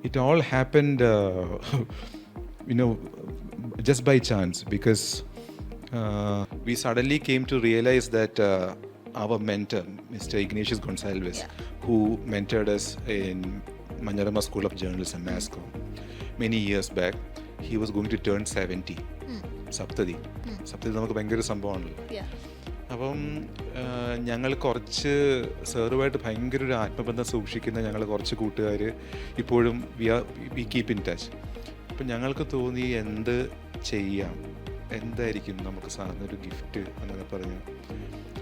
it all happened just by chance, because we suddenly came to realize that our mentor, Mr. Ignatius Gonsalves, who mentored us in Manjarama School of Journalism, MASCO, many years back, he was going to turn 70. സപ്തതി നമുക്ക് ഭയങ്കര സംഭവമാണല്ലോ. അപ്പം ഞങ്ങൾ കുറച്ച് സാറുമായിട്ട് ഭയങ്കര ഒരു ആത്മബന്ധം സൂക്ഷിക്കുന്ന ഞങ്ങൾ കുറച്ച് കൂട്ടുകാർ ഇപ്പോഴും വി കീപ്പ് ഇൻ ടച്ച്. അപ്പം ഞങ്ങൾക്ക് തോന്നി എന്ത് ചെയ്യാം, എന്തായിരിക്കും നമുക്ക് സാറിന് ഒരു ഗിഫ്റ്റ് എന്നൊക്കെ പറഞ്ഞു.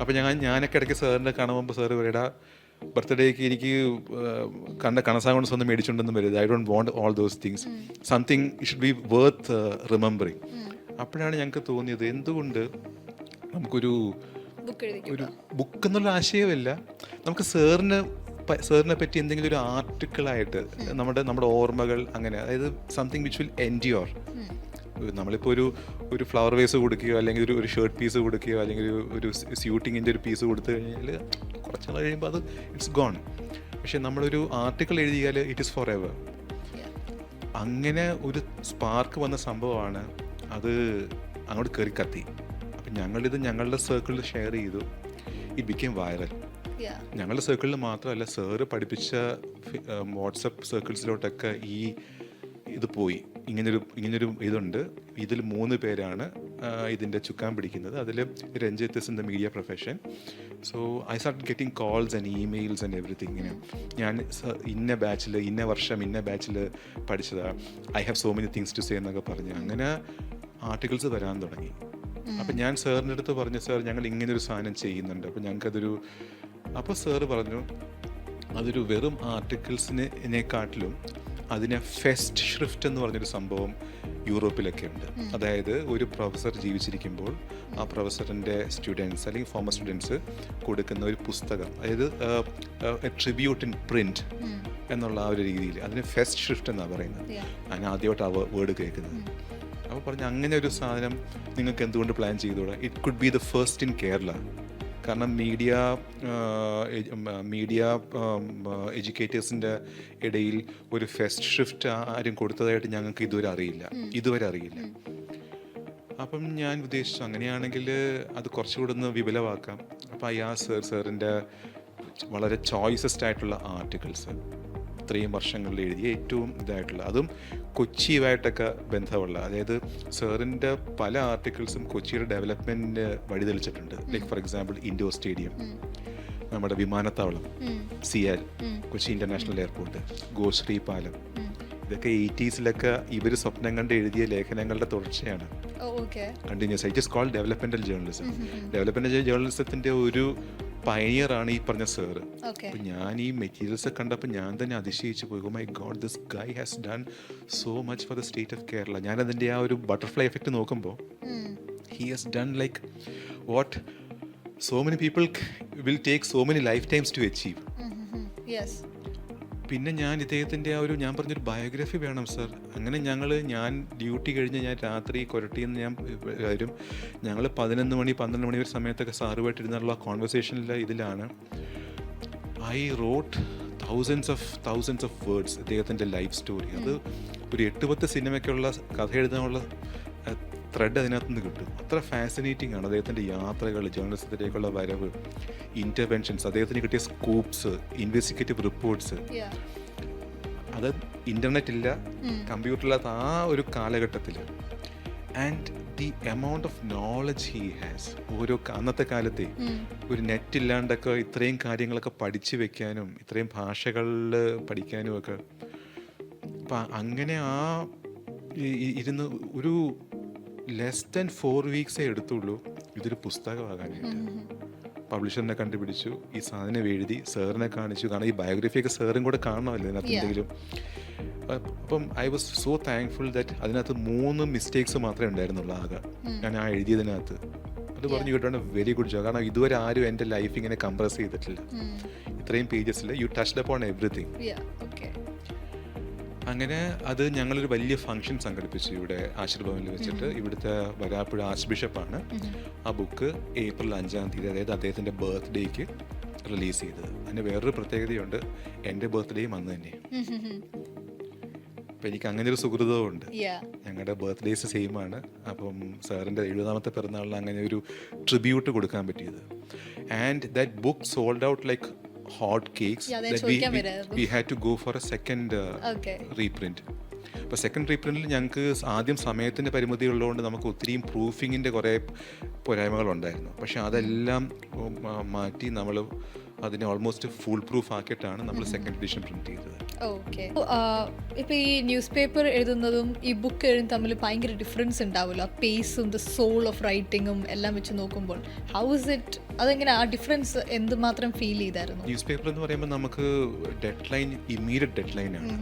അപ്പം ഞാനൊക്കെ ഇടയ്ക്ക് സാറിൻ്റെ കാണുമ്പോൾ സാറ് പറയടാ, ബർത്ത്ഡേക്ക് എനിക്ക് കണസാങ്കോൺസ് ഒന്നും മേടിച്ചുകൊണ്ടൊന്നും വരരുത്, I don't want all those things, something it should be worth remembering. അപ്പോഴാണ് ഞങ്ങൾക്ക് തോന്നിയത് എന്തുകൊണ്ട് നമുക്കൊരു ബുക്ക് എന്നുള്ള ആശയമല്ല, നമുക്ക് സാറിനെ പറ്റി എന്തെങ്കിലും ഒരു ആർട്ടിക്കിളായിട്ട് നമ്മുടെ ഓർമ്മകൾ, അങ്ങനെ, അതായത് സംതിങ് വിച്ച് വിൽ എൻഡ്യൂർ. നമ്മളിപ്പോൾ ഒരു ഫ്ലവർ വേസ് കൊടുക്കുകയോ അല്ലെങ്കിൽ ഒരു ഷർട്ട് പീസ് കൊടുക്കുകയോ അല്ലെങ്കിൽ ഒരു സ്യൂട്ടിങ്ങിൻ്റെ ഒരു പീസ് കൊടുത്തു കഴിഞ്ഞാൽ കുറച്ച് നാൾ കഴിയുമ്പോൾ അത് ഇറ്റ്സ് ഗോൺ. പക്ഷെ നമ്മളൊരു ആർട്ടിക്കിൾ എഴുതിയാൽ ഇറ്റ് ഇസ് ഫോർ എവർ. അങ്ങനെ ഒരു സ്പാർക്ക് വന്ന സംഭവമാണ് അത്. അങ്ങോട്ട് കയറി കത്തി. അപ്പം ഞങ്ങളിത് ഞങ്ങളുടെ സർക്കിളിൽ ഷെയർ ചെയ്തു. It became viral. ഞങ്ങളുടെ സർക്കിളിൽ മാത്രമല്ല, സാറ് പഠിപ്പിച്ച വാട്സപ്പ് സർക്കിൾസിലോട്ടൊക്കെ ഇത് പോയി. ഇങ്ങനൊരു ഇതുണ്ട്, ഇതിൽ 3 പേരാണ് ഇതിൻ്റെ ചുക്കാൻ പിടിക്കുന്നത്. അതിൽ Ranjith is in the media profession. So I start getting calls and emails and everything. ഇങ്ങനെ ഞാൻ ഇന്ന ബാച്ചിൽ ഇന്ന വർഷം ഇന്ന ബാച്ചിൽ പഠിച്ചതാണ്, I have so many things to say എന്നൊക്കെ പറഞ്ഞ് അങ്ങനെ ആർട്ടിക്കിൾസ് വരാൻ തുടങ്ങി. അപ്പം ഞാൻ സാറിൻ്റെ അടുത്ത് പറഞ്ഞു, സാർ ഞങ്ങൾ ഇങ്ങനൊരു സാധനം ചെയ്യുന്നുണ്ട്, അപ്പോൾ ഞങ്ങൾക്കതൊരു, അപ്പോൾ സാറ് പറഞ്ഞു അതൊരു വെറും ആർട്ടിക്കിൾസിനെക്കാട്ടിലും അതിന് ഫെസ്റ്റ് ഷ്രിഫ്റ്റ് എന്ന് പറഞ്ഞൊരു സംഭവം യൂറോപ്പിലൊക്കെ ഉണ്ട്. അതായത് ഒരു പ്രൊഫസർ ജീവിച്ചിരിക്കുമ്പോൾ ആ പ്രൊഫസറിൻ്റെ സ്റ്റുഡൻസ് അല്ലെങ്കിൽ ഫോമർ സ്റ്റുഡൻസ് കൊടുക്കുന്ന ഒരു പുസ്തകം, അതായത് ട്രിബ്യൂട്ട് ഇൻ പ്രിന്റ് എന്നുള്ള ആ ഒരു രീതിയിൽ അതിന് ഫെസ്റ്റ് ഷ്രിഫ്റ്റ് എന്നാണ് പറയുന്നത്. ഞാൻ ആദ്യമായിട്ട് ആ വേർഡ് കേൾക്കുന്നത്. അപ്പോൾ പറഞ്ഞു അങ്ങനെ ഒരു സാധനം നിങ്ങൾക്ക് എന്തുകൊണ്ട് പ്ലാൻ ചെയ്തുകൂടാ? It could be the first in Kerala. കാരണം മീഡിയ എഡ്യൂക്കേറ്റേഴ്സിൻ്റെ ഇടയിൽ ഒരു ഫെസ്റ്റ് ഷിഫ്റ്റ് ആരും കൊടുത്തതായിട്ട് ഞങ്ങൾക്ക് ഇതുവരെ അറിയില്ല. അപ്പം ഞാൻ ഉദ്ദേശിച്ചു അങ്ങനെയാണെങ്കിൽ അത് കുറച്ചുകൂടെ ഒന്ന് വിപുലമാക്കാം. അപ്പോൾ സാറിൻ്റെ വളരെ ചോയ്സസ്റ്റ് ആയിട്ടുള്ള ആർട്ടിക്കിൾസ് ഇത്രയും വർഷങ്ങളിൽ എഴുതിയ ഏറ്റവും ഇതായിട്ടുള്ള, അതും കൊച്ചിയുമായിട്ടൊക്കെ ബന്ധമുള്ള, അതായത് സാറിൻ്റെ പല ആർട്ടിക്കിൾസും കൊച്ചിയുടെ ഡെവലപ്മെൻറ്റിന് വഴിതെളിച്ചിട്ടുണ്ട്. Like for example indoor stadium, നമ്മുടെ വിമാനത്താവളം, സിയാൽ, കൊച്ചി ഇൻ്റർനാഷണൽ എയർപോർട്ട്, ഗോശ്രീ പാലം, ഇതൊക്കെ 80s ഇവർ സ്വപ്നം കണ്ട് എഴുതിയ ലേഖനങ്ങളുടെ തുടർച്ചയാണ്. Continuous. It is called developmental journalism. Developmental ജേർണലിസത്തിന്റെ ഒരു പയനിയറാണ് ഈ പറഞ്ഞ സാറ്. അപ്പം ഞാൻ ഈ മെറ്റീരിയൽസ് കണ്ടപ്പോൾ ഞാൻ തന്നെ അതിശയിച്ചു പോയി. Oh my God, this guy has done so much for the state of Kerala. ഞാനതിൻ്റെ ആ ഒരു ബട്ടർഫ്ലൈ എഫക്റ്റ് നോക്കുമ്പോൾ he has done like what so many people will take so many life times to achieve. പിന്നെ ഞാൻ ഇദ്ദേഹത്തിൻ്റെ ആ ഒരു, ഞാൻ പറഞ്ഞൊരു ബയോഗ്രഫി വേണം സർ. അങ്ങനെ ഞാൻ ഡ്യൂട്ടി കഴിഞ്ഞ് ഞാൻ രാത്രി കൊരട്ടിയിൽ നിന്ന് ഞാൻ വരും. ഞങ്ങൾ 11 മണി 12 മണി വരെ സമയത്തൊക്കെ സാറുമായിട്ടിരുന്നുള്ള കോൺവെർസേഷനിൽ ഇതിലാണ് I rote thousands of words ഇദ്ദേഹത്തിൻ്റെ ലൈഫ് സ്റ്റോറി. അത് ഒരു 8-10 സിനിമയ്ക്കുള്ള കഥ എഴുതാനുള്ള ത്രെഡ് അതിനകത്ത് നിന്ന് കിട്ടും. അത്ര ഫാസിനേറ്റിംഗ് ആണ് അദ്ദേഹത്തിൻ്റെ യാത്രകൾ, ജേർണലിസത്തിലേക്കുള്ള വരവ്, ഇൻ്റർവെൻഷൻസ്, അദ്ദേഹത്തിന് കിട്ടിയ സ്കൂപ്സ്, ഇൻവെസ്റ്റിഗേറ്റീവ് റിപ്പോർട്ട്സ്. അത് ഇൻ്റർനെറ്റ് ഇല്ല, കമ്പ്യൂട്ടറില്ലാത്ത ആ ഒരു കാലഘട്ടത്തിൽ. And the amount of knowledge he has. ഓരോ അന്നത്തെ കാലത്തെ ഒരു നെറ്റ് ഇല്ലാണ്ടൊക്കെ ഇത്രയും കാര്യങ്ങളൊക്കെ പഠിച്ചു വെക്കാനും ഇത്രയും ഭാഷകളിൽ പഠിക്കാനും ഒക്കെ. അപ്പം അങ്ങനെ ആ ഇരുന്ന് ഒരു ലെസ് ദാൻ 4 വീക്സേ എടുത്തുള്ളൂ ഇതൊരു പുസ്തകമാകാനായിട്ട്. പബ്ലിഷറിനെ കണ്ടുപിടിച്ചു, ഈ സാധനം എഴുതി, സാറിനെ കാണിച്ചു. കാരണം ഈ ബയോഗ്രഫിയൊക്കെ സാറും കൂടെ കാണണമല്ലോ ഇതിനകത്ത് എന്തെങ്കിലും. അപ്പം I was so thankful that അതിനകത്ത് 3 മിസ്റ്റേക്സ് മാത്രമേ ഉണ്ടായിരുന്നുള്ളൂ ആകെ ഞാൻ ആ എഴുതിയതിനകത്ത്. അത് പറഞ്ഞു കേട്ടാണ് വെരി ഗുഡ് ജോബ്. കാരണം ഇതുവരെ ആരും എൻ്റെ ലൈഫ് ഇങ്ങനെ കംപ്രസ് ചെയ്തിട്ടില്ല ഇത്രയും പേജസിൽ. You touched upon everything. അങ്ങനെ അത് ഞങ്ങളൊരു വലിയ ഫംഗ്ഷൻ സംഘടിപ്പിച്ചു ഇവിടെ ആശീർഭവനിൽ വെച്ചിട്ട്. ഇവിടുത്തെ വരാപ്പുഴ ആർച്ച് ബിഷപ്പാണ് ആ ബുക്ക് ഏപ്രിൽ 5-ാം തീയതി, അതായത് അദ്ദേഹത്തിൻ്റെ ബർത്ത്ഡേക്ക് റിലീസ് ചെയ്തത്. അതിന് വേറൊരു പ്രത്യേകതയുണ്ട്, എൻ്റെ ബർത്ത്ഡേയും അന്ന് തന്നെ. അപ്പം എനിക്ക് അങ്ങനെ ഒരു സുഹൃതമുണ്ട്. ഞങ്ങളുടെ ബർത്ത്ഡേസ് സെയിം ആണ്. അപ്പം സാറിൻ്റെ 70ാമത്തെ പിറന്നാളിന് അങ്ങനെ ഒരു ട്രിബ്യൂട്ട് കൊടുക്കാൻ പറ്റിയത്. And that book sold out like hot cakes. We had to go for a second reprint. അപ്പോൾ സെക്കൻഡ് റീപ്രിൻറ്റിൽ ഞങ്ങൾക്ക് ആദ്യം സമയത്തിൻ്റെ പരിമിതി ഉള്ളതുകൊണ്ട് നമുക്ക് ഒത്തിരിയും പ്രൂഫിങ്ങിൻ്റെ കുറേ പോരായ്മകളുണ്ടായിരുന്നു. പക്ഷെ അതെല്ലാം മാറ്റി നമ്മൾ അതിനെ ഓൾമോസ്റ്റ് ഫുൾ പ്രൂഫ് ആക്കിയിട്ടാണ് നമ്മൾ സെക്കൻഡ് എഡിഷൻ പ്രിന്റ് ചെയ്തത്. ഓക്കെ. ഇപ്പോൾ ഈ ന്യൂസ് പേപ്പർ എഴുതുന്നതും ഈ ബുക്ക് എഴുതും തമ്മിൽ ഭയങ്കര ഡിഫറൻസ് ഉണ്ടാവുമല്ലോ, ആ പേസും ദ സോൾ ഓഫ് റൈറ്റിങ്ങും എല്ലാം വെച്ച് നോക്കുമ്പോൾ. How is it? അതെങ്ങനെ ആ ഡിഫറൻസ് എന്തുമാത്രം ഫീൽ ചെയ്തായിരുന്നു? ന്യൂസ് പേപ്പർ എന്ന് പറയുമ്പോൾ നമുക്ക് ഡെഡ് ലൈൻ, ഇമ്മീഡിയറ്റ് ഡെഡ് ലൈനാണ്.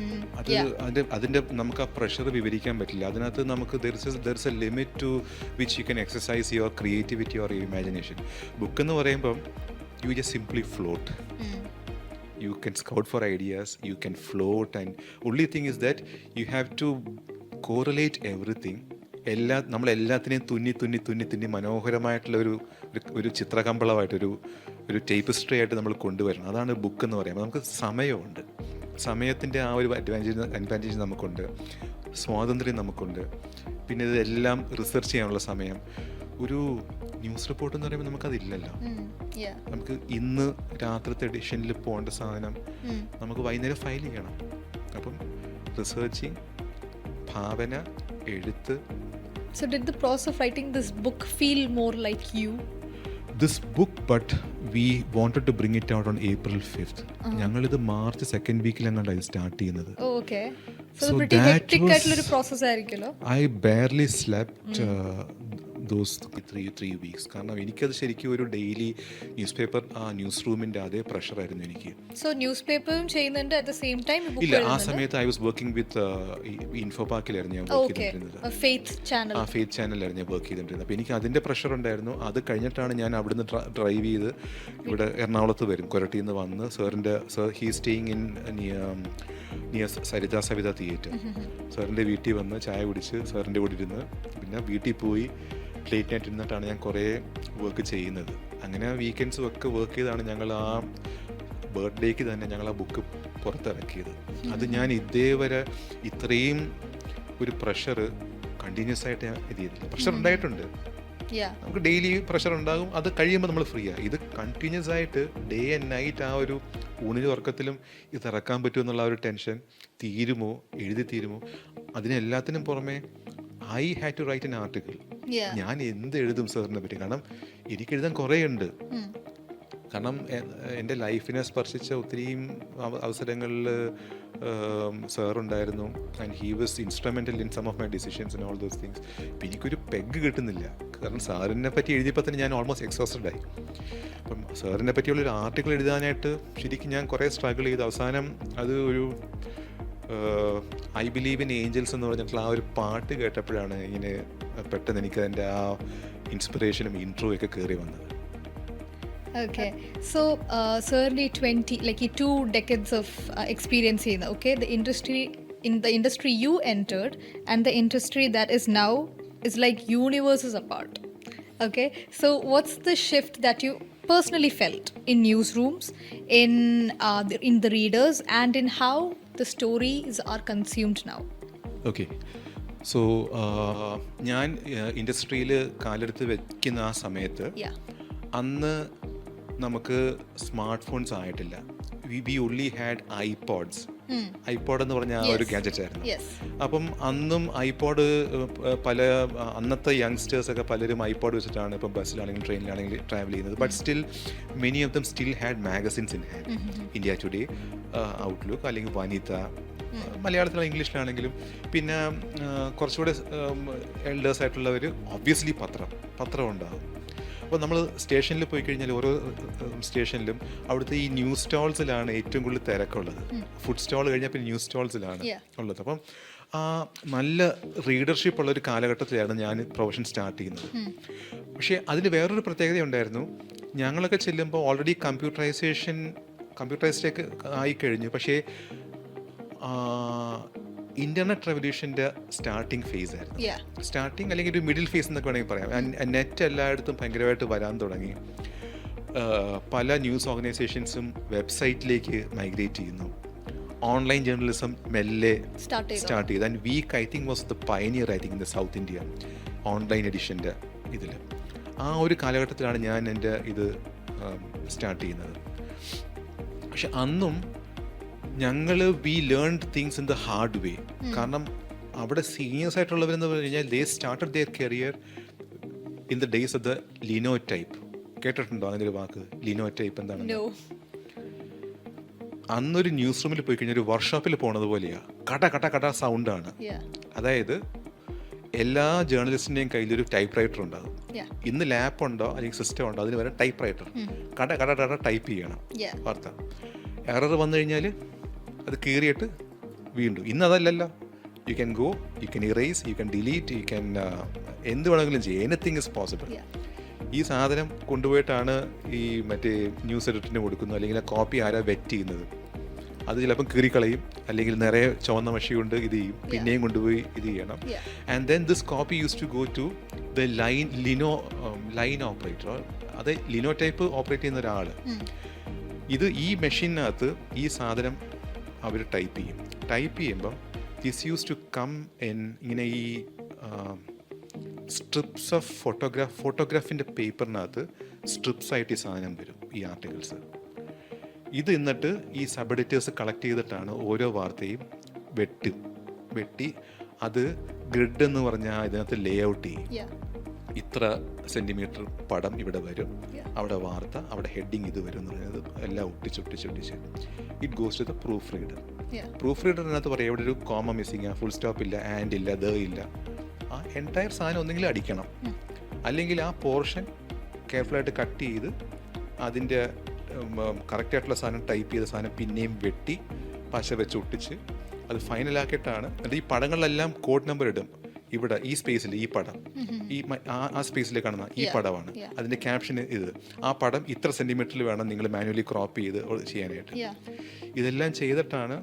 അതിൻ്റെ നമുക്ക് ആ പ്രഷർ വിവരിക്കാൻ പറ്റില്ല. അതിനകത്ത് നമുക്ക് there is a limit to which you can exercise your creativity or imagination. Book എന്ന് പറയുമ്പം you just simply float. You can scout for ideas, you can float, and only thing is that you have to correlate everything. നമ്മളെല്ലാത്തിനെയും തുന്നി മനോഹരമായിട്ടുള്ള ഒരു ചിത്രകമ്പളമായിട്ടൊരു ടേപ്പിസ്ട്രി ആയിട്ട് നമ്മൾ കൊണ്ടുവരണം. അതാണ് book എന്ന് പറയുമ്പോൾ. നമുക്ക് സമയമുണ്ട്, സമയത്തിൻ്റെ ആ ഒരു അഡ്വാൻറ്റേജ് നമുക്കുണ്ട്, സ്വാതന്ത്ര്യം നമുക്കുണ്ട്. പിന്നെ ഇതെല്ലാം റിസർച്ച് ചെയ്യാനുള്ള സമയം. ഒരു ന്യൂസ് റിപ്പോർട്ട് എന്ന് പറയുമ്പോൾ നമുക്കതില്ലല്ലോ. നമുക്ക് ഇന്ന് രാത്രിത്തെ എഡിഷനിൽ പോകേണ്ട സാധനം നമുക്ക് വൈകുന്നേരം ഫയൽ ചെയ്യണം. അപ്പം റിസർച്ചിങ്, ഭാവന, എഴുത്ത്. So did the process of writing this book feel more like you? This book, but we wanted to bring it out on April 5th. ഞങ്ങളിത് മാർച്ച് 2nd വീക്കിൽ അങ്ങോട്ടാണ് സ്റ്റാർട്ട് ചെയ്യുന്നത്. Okay. So pretty hectic ആയിട്ടുള്ള ഒരു process ആയിരിക്കുമല്ലോ. I barely slept those 3 weeks. കാരണം എനിക്കത് ശരിക്കും ഒരു ഡെയിലി ന്യൂസ് പേപ്പർ, ആ ന്യൂസ് റൂമിൻ്റെ അതേ പ്രഷറായിരുന്നു എനിക്ക്. സോ ന്യൂസ് പേപ്പറും ചെയ്യുന്നുണ്ട് അറ്റ് ദ സെയിം ടൈം? ഇല്ല, ആ സമയത്ത് ഐ വാസ് വർക്കിംഗ് വിത്ത് ഇൻഫോ പാർക്കിലായിരുന്നു ഞാൻ വർക്ക് ചെയ്തിരുന്നത്. ഫെയ്ത്ത് ചാനലായിരുന്നു ഞാൻ വർക്ക് ചെയ്തിട്ടുണ്ടായിരുന്നത്. അപ്പോൾ എനിക്ക് അതിൻ്റെ പ്രഷർ ഉണ്ടായിരുന്നു. അത് കഴിഞ്ഞിട്ടാണ് ഞാൻ അവിടുന്ന് ഡ്രൈവ് ചെയ്ത് ഇവിടെ എറണാകുളത്ത് വരും. കൊരട്ടിയിൽ നിന്ന് വന്ന് sir he staying in near Saritha Savitha theatre. സാറിൻ്റെ വീട്ടിൽ വന്ന് ചായ കുടിച്ച് സാറിൻ്റെ കൂടെ ഇരുന്ന് പിന്നെ വീട്ടിൽ പോയി ലേറ്റ് നൈറ്റ് ഇരുന്നിട്ടാണ് ഞാൻ കുറേ വർക്ക് ചെയ്യുന്നത്. അങ്ങനെ വീക്കെൻഡ്സും ഒക്കെ വർക്ക് ചെയ്താണ് ഞങ്ങൾ ആ ബർത്ത്ഡേക്ക് തന്നെ ഞങ്ങൾ ആ ബുക്ക് പുറത്തിറക്കിയത്. അത് ഞാൻ ഇതേവരെ ഇത്രയും ഒരു പ്രഷർ കണ്ടിന്യൂസ് ആയിട്ട് ഞാൻ ഇത് ചെയ്തില്ല. പ്രഷർ ഉണ്ടായിട്ടുണ്ട്, Yeah. നമുക്ക് ഡെയിലി പ്രഷർ ഉണ്ടാകും, അത് കഴിയുമ്പോൾ നമ്മൾ ഫ്രീ ആണ്. ഇത് കണ്ടിന്യൂസ് ആയിട്ട് ഡേ ആൻഡ് നൈറ്റ് ആ ഒരു ഊണിലും ഉറക്കത്തിലും ഇത് ഇറക്കാൻ പറ്റുമോ എന്നുള്ള ആ ഒരു ടെൻഷൻ, തീരുമോ, എഴുതി തീരുമോ, അതിനെല്ലാത്തിനും പുറമെ I had to write an article. Yeah. ഞാൻ എന്ത് എഴുതും സാറിനെ പറ്റി? കാരണം എനിക്ക് എഴുതാൻ കുറേ ഉണ്ട്. കാരണം എൻ്റെ ലൈഫിനെ സ്പർശിച്ച ഒത്തിരിയും അവസരങ്ങളിൽ സാറുണ്ടായിരുന്നു. And he was instrumental in some of my decisions and all those things. ഇപ്പം എനിക്കൊരു പെഗ് കിട്ടുന്നില്ല. കാരണം സാറിനെ പറ്റി എഴുതിയപ്പോൾ തന്നെ ഞാൻ ഓൾമോസ്റ്റ് എക്സോസ്റ്റഡ് ആയി. അപ്പം സാറിനെ പറ്റിയുള്ളൊരു ആർട്ടിക്കിൾ എഴുതാനായിട്ട് ശരിക്കും ഞാൻ കുറേ സ്ട്രഗിൾ ചെയ്തു. അവസാനം അത് ഒരു ഐ ബിലീവ് ഇൻ ഏഞ്ചൽസ് എന്ന് പറഞ്ഞിട്ടുള്ള ആ ഒരു പാട്ട് കേട്ടപ്പോഴാണ് ഇങ്ങനെ പെട്ടെന്ന് എനിക്ക് അതിൻ്റെ ആ ഇൻസ്പിറേഷനും ഇൻട്രോ ഒക്കെ കയറി വന്നത്. Okay, so certainly 20, like 2 decades of experience in, okay, the industry you entered and the industry that is now is like universes apart. Okay, so what's the shift that you personally felt in newsrooms, in the readers, and in how the stories are consumed now? Okay, so ഞാൻ ഇൻഡസ്ട്രിയിൽ കാലെടുത്ത് വെക്കുന്ന ആ സമയത്ത് Yeah. അന്ന് നമുക്ക് smart phones ആയിട്ടില്ല. We only had iPods. IPod എന്ന് പറഞ്ഞ ആ ഒരു ഗാഡ്ജറ്റ് ആയിരുന്നു. Yes. അപ്പം അന്നും ഐപോഡ് പല അന്നത്തെ യങ്സ്റ്റേഴ്സൊക്കെ പലരും ഐപോഡ് വെച്ചിട്ടാണ് ഇപ്പം ബസ്സിലാണെങ്കിലും ട്രെയിനിലാണെങ്കിലും ട്രാവൽ ചെയ്യുന്നത്. But still many of them still had magazines in hand. India today, outlook, അല്ലെങ്കിൽ വനിത, മലയാളത്തിലും ഇംഗ്ലീഷിലാണെങ്കിലും. പിന്നെ കുറച്ചുകൂടെ എൽഡേഴ്സ് ആയിട്ടുള്ളവർ ഒബ്വിയസ്ലി പത്രം ഉണ്ടാകും. അപ്പോൾ നമ്മൾ സ്റ്റേഷനിൽ പോയി കഴിഞ്ഞാൽ ഓരോ സ്റ്റേഷനിലും അവിടുത്തെ ഈ ന്യൂസ് സ്റ്റോൾസിലാണ് ഏറ്റവും കൂടുതൽ തിരക്കുള്ളത്. ഫുഡ് സ്റ്റോൾ കഴിഞ്ഞാൽ പിന്നെ ന്യൂസ് സ്റ്റോൾസിലാണ് ഉള്ളത്. അപ്പം നല്ല റീഡർഷിപ്പ് ഉള്ളൊരു കാലഘട്ടത്തിലായിരുന്നു ഞാൻ പ്രൊഫഷൻ സ്റ്റാർട്ട് ചെയ്യുന്നത്. പക്ഷേ അതിന് വേറൊരു പ്രത്യേകത ഉണ്ടായിരുന്നു. ഞങ്ങളൊക്കെ ചെല്ലുമ്പോൾ ഓൾറെഡി കമ്പ്യൂട്ടറൈസ്ഡൊക്കെ ആയിക്കഴിഞ്ഞു. പക്ഷേ ഇൻ്റർനെറ്റ് റെവല്യൂഷൻ്റെ സ്റ്റാർട്ടിങ് ഫേസ് ആയിരുന്നു. സ്റ്റാർട്ടിങ് അല്ലെങ്കിൽ ഒരു മിഡിൽ ഫേസ് എന്നൊക്കെ വേണമെങ്കിൽ പറയാം. നെറ്റ് എല്ലായിടത്തും ഭയങ്കരമായിട്ട് വരാൻ തുടങ്ങി. പല ന്യൂസ് ഓർഗനൈസേഷൻസും വെബ്സൈറ്റിലേക്ക് മൈഗ്രേറ്റ് ചെയ്യുന്നു. ഓൺലൈൻ ജേർണലിസം മെല്ലെ സ്റ്റാർട്ട് ചെയ്തു. And week I think was the pioneer I think in the South India online എഡിഷൻ്റെ ഇതിൽ. ആ ഒരു കാലഘട്ടത്തിലാണ് ഞാൻ എൻ്റെ ഇത് സ്റ്റാർട്ട് ചെയ്യുന്നത്. പക്ഷെ അന്നും ഞങ്ങൾ we learned things in the hard way. കാരണം അവിടെ സീനിയേഴ്സ് ആയിട്ടുള്ളവരെന്ന് പറഞ്ഞു കഴിഞ്ഞാൽ they started their career in the days of the linotype. കേട്ടിട്ടുണ്ടോ അങ്ങനെ ഒരു വാക്ക്? ലിനോടൈപ്പ് എന്താണ്? അന്നൊരു ന്യൂസ് റൂമിൽ പോയി കഴിഞ്ഞാൽ ഒരു വർക്ക്ഷോപ്പിൽ പോണത് പോലെയാണ്. കട സൗണ്ടാണ്. അതായത് എല്ലാ ജേർണലിസ്റ്റിൻ്റെയും കയ്യിലൊരു ടൈപ്പ് റൈറ്റർ ഉണ്ടാകും. ഇന്ന് ലാപ്പ് ഉണ്ടോ അല്ലെങ്കിൽ സിസ്റ്റം ഉണ്ടോ, അതിന് വരെ ടൈപ്പ് റൈറ്റർ. കട ടൈപ്പ് ചെയ്യണം വാർത്ത. എറർ വന്നു കഴിഞ്ഞാൽ അത് കീറിയിട്ട് വീണ്ടും. ഇന്ന് അതല്ലല്ലോ. You can go, you can erase, you can delete, you can എന്ത് വേണമെങ്കിലും ചെയ്യും. Anything is possible. ഈ സാധനം കൊണ്ടുപോയിട്ടാണ് ഈ മറ്റേ ന്യൂസ് എഡിറ്ററിന് കൊടുക്കുന്നത്. അല്ലെങ്കിൽ ആ കോപ്പി ആരാ വെറ്റ് ചെയ്യുന്നത്, അത് ചിലപ്പം കീറിക്കളയും, അല്ലെങ്കിൽ നിറയെ ചുവന്ന മഷി കൊണ്ട് ഇത് ചെയ്യും, പിന്നെയും കൊണ്ടുപോയി ഇത് ചെയ്യണം. And then this copy use to go to the line operator. അത് ലിനോടൈപ്പ് ഓപ്പറേറ്റ് ചെയ്യുന്ന ഒരാൾ. ഇത് ഈ മെഷീനകത്ത് ഈ സാധനം അവർ ടൈപ്പ് ചെയ്യുമ്പം this use to come in ഇങ്ങനെ ഈ സ്ട്രിപ്സ് ഓഫ് ഫോട്ടോഗ്രാഫിൻ്റെ പേപ്പറിനകത്ത് സ്ട്രിപ്സ് ആയിട്ട് ഈ സാധനം വരും, ഈ ആർട്ടിക്കിൾസ്. ഇത് എന്നിട്ട് ഈ സബ് എഡിറ്റേഴ്സ് കളക്ട് ചെയ്തിട്ടാണ് ഓരോ വാർത്തയും വെട്ടി അത് ഗ്രിഡ് എന്ന് പറഞ്ഞാൽ ഇതിനകത്ത് ലേ ഔട്ട് ചെയ്യും. ഇത്ര സെൻറ്റിമീറ്റർ പടം ഇവിടെ വരും, അവിടെ വാർത്ത, അവിടെ ഹെഡിങ് ഇത് വരും എന്ന് പറയുന്നത് എല്ലാം ഒട്ടിച്ച് it goes to the proof reader. Proof റീഡറിനകത്ത് പറയാം ഇവിടെ ഒരു കോമ മിസ്സിങ്, ഫുൾ സ്റ്റോപ്പ് ഇല്ല, ആൻഡ് ഇല്ല, ദ ഇല്ല. ആ എൻറ്റയർ സാധനം ഒന്നെങ്കിലും അടിക്കണം, അല്ലെങ്കിൽ ആ പോർഷൻ കെയർഫുള്ളായിട്ട് കട്ട് ചെയ്ത് അതിൻ്റെ കറക്റ്റായിട്ടുള്ള സാധനം ടൈപ്പ് ചെയ്ത സാധനം പിന്നെയും വെട്ടി പശ വെച്ച് ഒട്ടിച്ച് അത് ഫൈനലാക്കിയിട്ടാണ്. അത് ഈ പടങ്ങളിലെല്ലാം കോഡ് നമ്പർ ഇടും. ഇവിടെ ഈ സ്പേസിൽ ഈ പടം, ഈ ആ സ്പേസിൽ കാണുന്ന ഈ പടമാണ്, അതിൻ്റെ ക്യാപ്ഷൻ ഇത്, ആ പടം ഇത്ര സെൻറ്റിമീറ്ററിൽ വേണം നിങ്ങൾ മാനുവലി ക്രോപ്പ് ചെയ്ത് ചെയ്യാനായിട്ട്. ഇതെല്ലാം ചെയ്തിട്ടാണ്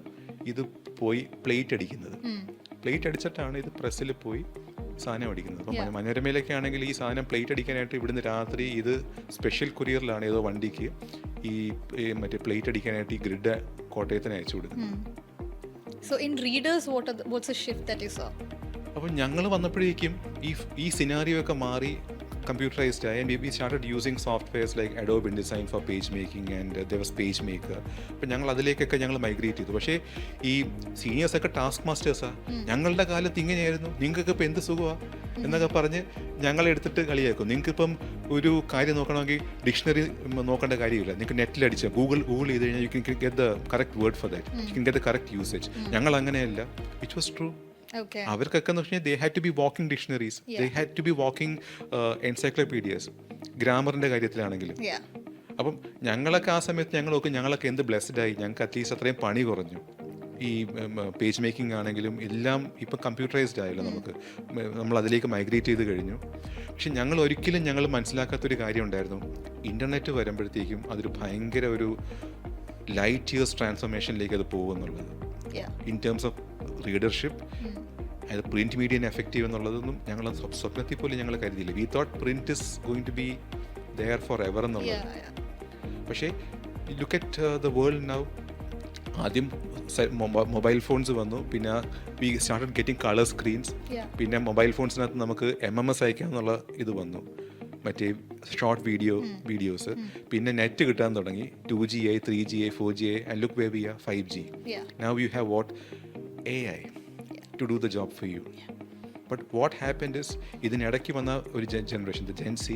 ഇത് പോയി പ്ലേറ്റ് അടിക്കുന്നത്. പ്ലേറ്റ് അടിച്ചിട്ടാണ് ഇത് പ്രസ്സിൽ പോയി സാധനം അടിക്കുന്നത്. അപ്പം മനോരമയിലൊക്കെ ആണെങ്കിൽ ഈ സാധനം പ്ലേറ്റ് അടിക്കാനായിട്ട് ഇവിടുന്ന് രാത്രി ഇത് സ്പെഷ്യൽ കൊറിയറിലാണ് ഏതോ വണ്ടിക്ക് ഈ മറ്റേ പ്ലേറ്റ് അടിക്കാനായിട്ട് ഈ ഗ്രിഡ് കോട്ടയത്തിന് അയച്ചു കൊടുക്കുന്നത്. So in readers, what's the shift that you saw? അപ്പം ഞങ്ങൾ വന്നപ്പോഴേക്കും ഈ സിനാരിയോ ഒക്കെ മാറി computerized and we started using softwares like Adobe InDesign for page making and there was PageMaker. അപ്പം ഞങ്ങൾ അതിലേക്കൊക്കെ ഞങ്ങൾ മൈഗ്രേറ്റ് ചെയ്തു. പക്ഷേ ഈ സീനിയേഴ്സൊക്കെ ടാസ്ക് മാസ്റ്റേഴ്സാണ്. ഞങ്ങളുടെ കാലത്ത് ഇങ്ങനെയായിരുന്നു, നിങ്ങൾക്കൊക്കെ ഇപ്പം എന്ത് സുഖമാണ് എന്നൊക്കെ പറഞ്ഞ് ഞങ്ങളെടുത്തിട്ട് കളിയാക്കും. നിങ്ങൾക്കിപ്പം ഒരു കാര്യം നോക്കണമെങ്കിൽ ഡിക്ഷണറി നോക്കേണ്ട കാര്യമില്ല, നിങ്ങൾക്ക് നെറ്റിലടിച്ച് ഗൂഗിൾ ചെയ്ത് കഴിഞ്ഞാൽ you can get the correct word for that, you can get the correct usage. ഞങ്ങൾ അങ്ങനെയല്ല. Which was true. അവർക്കൊക്കെ എന്ന് വെച്ചാൽ they had to be walking dictionaries, they had to be walking encyclopedias, ഗ്രാമറിൻ്റെ കാര്യത്തിലാണെങ്കിലും. അപ്പം ഞങ്ങളൊക്കെ ആ സമയത്ത് ഞങ്ങളൊക്കെ എന്ത് ബ്ലെസ്ഡായി. ഞങ്ങൾക്ക് അറ്റ്ലീസ്റ്റ് അത്രയും പണി കുറഞ്ഞു. ഈ പേജ് മേക്കിംഗ് ആണെങ്കിലും എല്ലാം ഇപ്പം കമ്പ്യൂട്ടറൈസ്ഡ് ആയല്ലോ, നമ്മൾ അതിലേക്ക് മൈഗ്രേറ്റ് ചെയ്ത് കഴിഞ്ഞു. പക്ഷെ ഞങ്ങൾ മനസ്സിലാക്കാത്തൊരു കാര്യം ഉണ്ടായിരുന്നു. ഇൻ്റർനെറ്റ് വരുമ്പോഴത്തേക്കും അതൊരു ഭയങ്കര ഒരു ലൈറ്റ് ഇയേഴ്സ് ട്രാൻസ്ഫോർമേഷനിലേക്ക് അത് പോകുമെന്നുള്ളത്. ഇൻ ടേംസ് ഓഫ് റീഡർഷിപ്പ്, അത് പ്രിൻറ്റ് മീഡിയനെ എഫക്റ്റീവ് എന്നുള്ളതൊന്നും ഞങ്ങൾ സ്വപ്നത്തിൽ പോലും ഞങ്ങൾ കരുതിയില്ല. We thought print is going to be there forever എന്നുള്ളത്. പക്ഷേ look at the world now. ആദ്യം മൊബൈൽ ഫോൺസ് വന്നു, പിന്നെ we started getting colour screens, പിന്നെ മൊബൈൽ ഫോൺസിനകത്ത് നമുക്ക് MMS അയക്കാമെന്നുള്ള ഇത് വന്നു, മറ്റേ ഷോർട്ട് വീഡിയോസ്. പിന്നെ നെറ്റ് കിട്ടാൻ തുടങ്ങി. 2G ആയി, 3G ആയി, 4G ആയി, and look where we are 5G. Now you have what? AI to do the job for you. But what happened is, ഇതിനിടയ്ക്ക് വന്ന ഒരു ജനറേഷൻ, ദ Gen Z,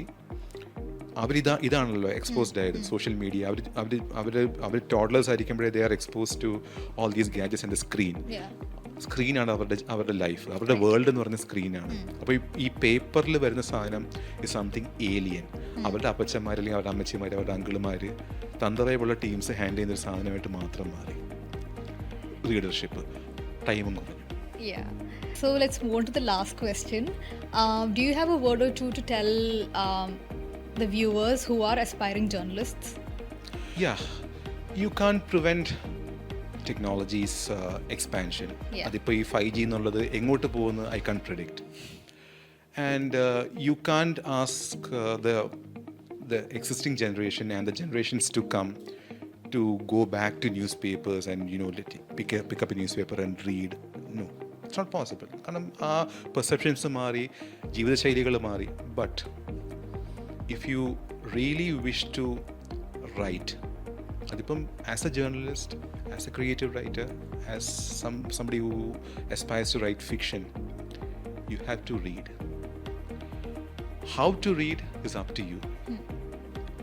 ഇതാണല്ലോ എക്സ്പോസ്ഡ് ആയത് സോഷ്യൽ മീഡിയ. അവർ toddlers ആയിരിക്കുമ്പോഴേ they are exposed to all these gadgets and the സ്ക്രീനാണ് അവരുടെ life, അവരുടെ വേൾഡ് എന്ന് പറഞ്ഞ സ്ക്രീനാണ്. അപ്പോൾ ഈ പേപ്പറിൽ വരുന്ന സാധനം ഇസ് സംതിങ് ഏലിയൻ. അവരുടെ അപ്പച്ചന്മാർ അല്ലെങ്കിൽ അവരുടെ അമ്മച്ചിമാർ, അവരുടെ അങ്കിളുമാർ, തന്ത്രപരമുള്ള ടീംസ് ഹാൻഡിൽ ചെയ്യുന്നൊരു സാധനമായിട്ട് മാത്രം മാറി. റീഡർഷിപ്പ് ടൈമും കുറഞ്ഞു. So let's move on to the last question. Do you have a word or two to tell the viewers who are aspiring journalists? Yeah, you can't prevent technology's expansion. അതിപ്പോൾ ഈ 5G എന്നുള്ളത് എങ്ങോട്ട് പോകുന്നത് I can't predict. And you can't ask the existing generation and the generations to come to go back to newspapers and pick up a newspaper and read. No, it's not possible. കാരണം ആ perceptions മാറി, ജീവിതശൈലികൾ മാറി. But if you really wish to write, അതിപ്പം as A journalist, as A creative writer, as somebody who aspires to write fiction, you have to read. How to read is up to you.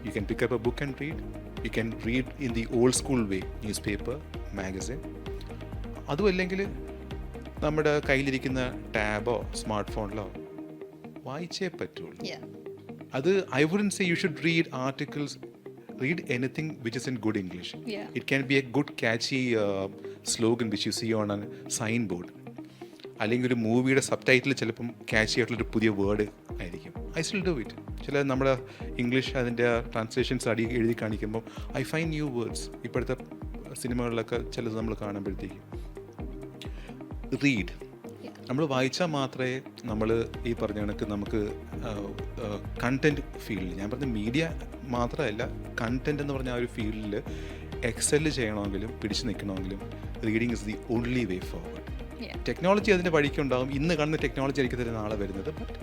You can pick up a book and read. You can read in the old school way, newspaper, magazine. അതും അല്ലെങ്കിൽ നമ്മുടെ കയ്യിലിരിക്കുന്ന ടാബോ smart ഫോണിലോ വായിച്ചേ പറ്റുള്ളൂ. അത് I wouldn't say you should read articles, read anything which is in good English. It can be a good catchy slogan which you see on a signboard. അല്ലെങ്കിൽ ഒരു മൂവിയുടെ സബ് ടൈറ്റിൽ ചിലപ്പം ക്യാച്ചി ആയിട്ടുള്ളൊരു പുതിയ വേർഡ് ആയിരിക്കും. I still do it. ചില നമ്മുടെ English അതിൻ്റെ ട്രാൻസ്ലേഷൻസ് എഴുതി കാണിക്കുമ്പോൾ I find new words. ഇപ്പോഴത്തെ സിനിമകളിലൊക്കെ ചിലത് നമ്മൾ കാണുമ്പോഴത്തേക്കും റീഡ്. നമ്മൾ വായിച്ചാൽ മാത്രമേ നമ്മൾ ഈ പറഞ്ഞ കണക്ക് നമുക്ക് കണ്ടൻറ്റ് ഫീൽഡിൽ, ഞാൻ പറഞ്ഞ മീഡിയ മാത്രമല്ല, കണ്ടൻറ്റ് എന്ന് പറഞ്ഞ ആ ഒരു ഫീൽഡിൽ എക്സെല് ചെയ്യണമെങ്കിലും പിടിച്ചു നിൽക്കണമെങ്കിലും reading is the only way forward. Technology അതിൻ്റെ വഴിക്കുണ്ടാകും. ഇന്ന് കാണുന്ന ടെക്നോളജി ആയിരിക്കും നാളെ വരുന്നത്. But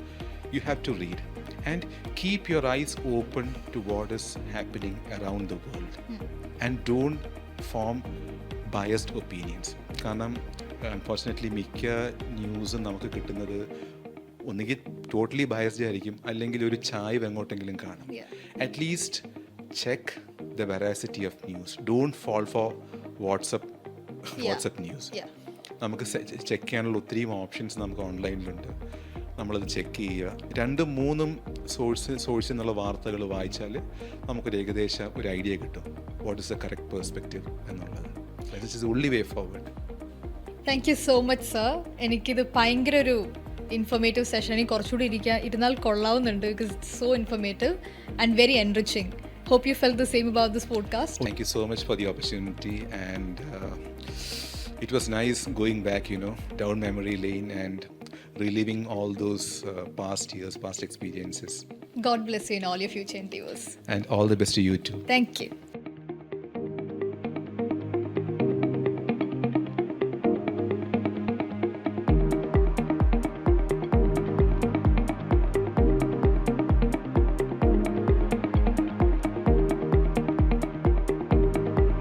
you have to read and keep your eyes open to what is happening around the world and don't form biased opinions. കാരണം അൺഫോർച്ചുനേറ്റ്ലി മിക്ക ന്യൂസും നമുക്ക് കിട്ടുന്നത് ഒന്നുകിൽ ടോട്ടലി ബയസ്ഡ് ആയിരിക്കും, അല്ലെങ്കിൽ ഒരു ചായ്വ് എങ്ങോട്ടെങ്കിലും കാണും. At least check the veracity of news. Don't fall for WhatsApp news. നമുക്ക് ചെക്ക് ചെയ്യാനുള്ള ഒത്തിരി ഓപ്ഷൻസ് നമുക്ക് ഓൺലൈനിലുണ്ട്. നമ്മളത് ചെക്ക് ചെയ്യുക. 2-3 സോഴ്സിൽ നിന്നുള്ള വാർത്തകൾ വായിച്ചാൽ നമുക്കൊരു ഏകദേശം ഒരു ഐഡിയ കിട്ടും what is the correct perspective എന്നുള്ളത്. That is the only way forward. Thank you so much sir. എനിക്കിത് ഭയങ്കര ഒരു ഇൻഫോർമേറ്റീവ് സെഷൻ. എനിക്ക് കുറച്ചുകൂടി ഇരുന്നാൽ കൊള്ളാവുന്നുണ്ട്. Because it's so informative and very enriching. Hope you felt the same about this podcast. Thank you so much for the opportunity, and it was nice going back, down memory lane and reliving all those past years, past experiences. God bless you in all your future endeavors. And all the best to you too. Thank you.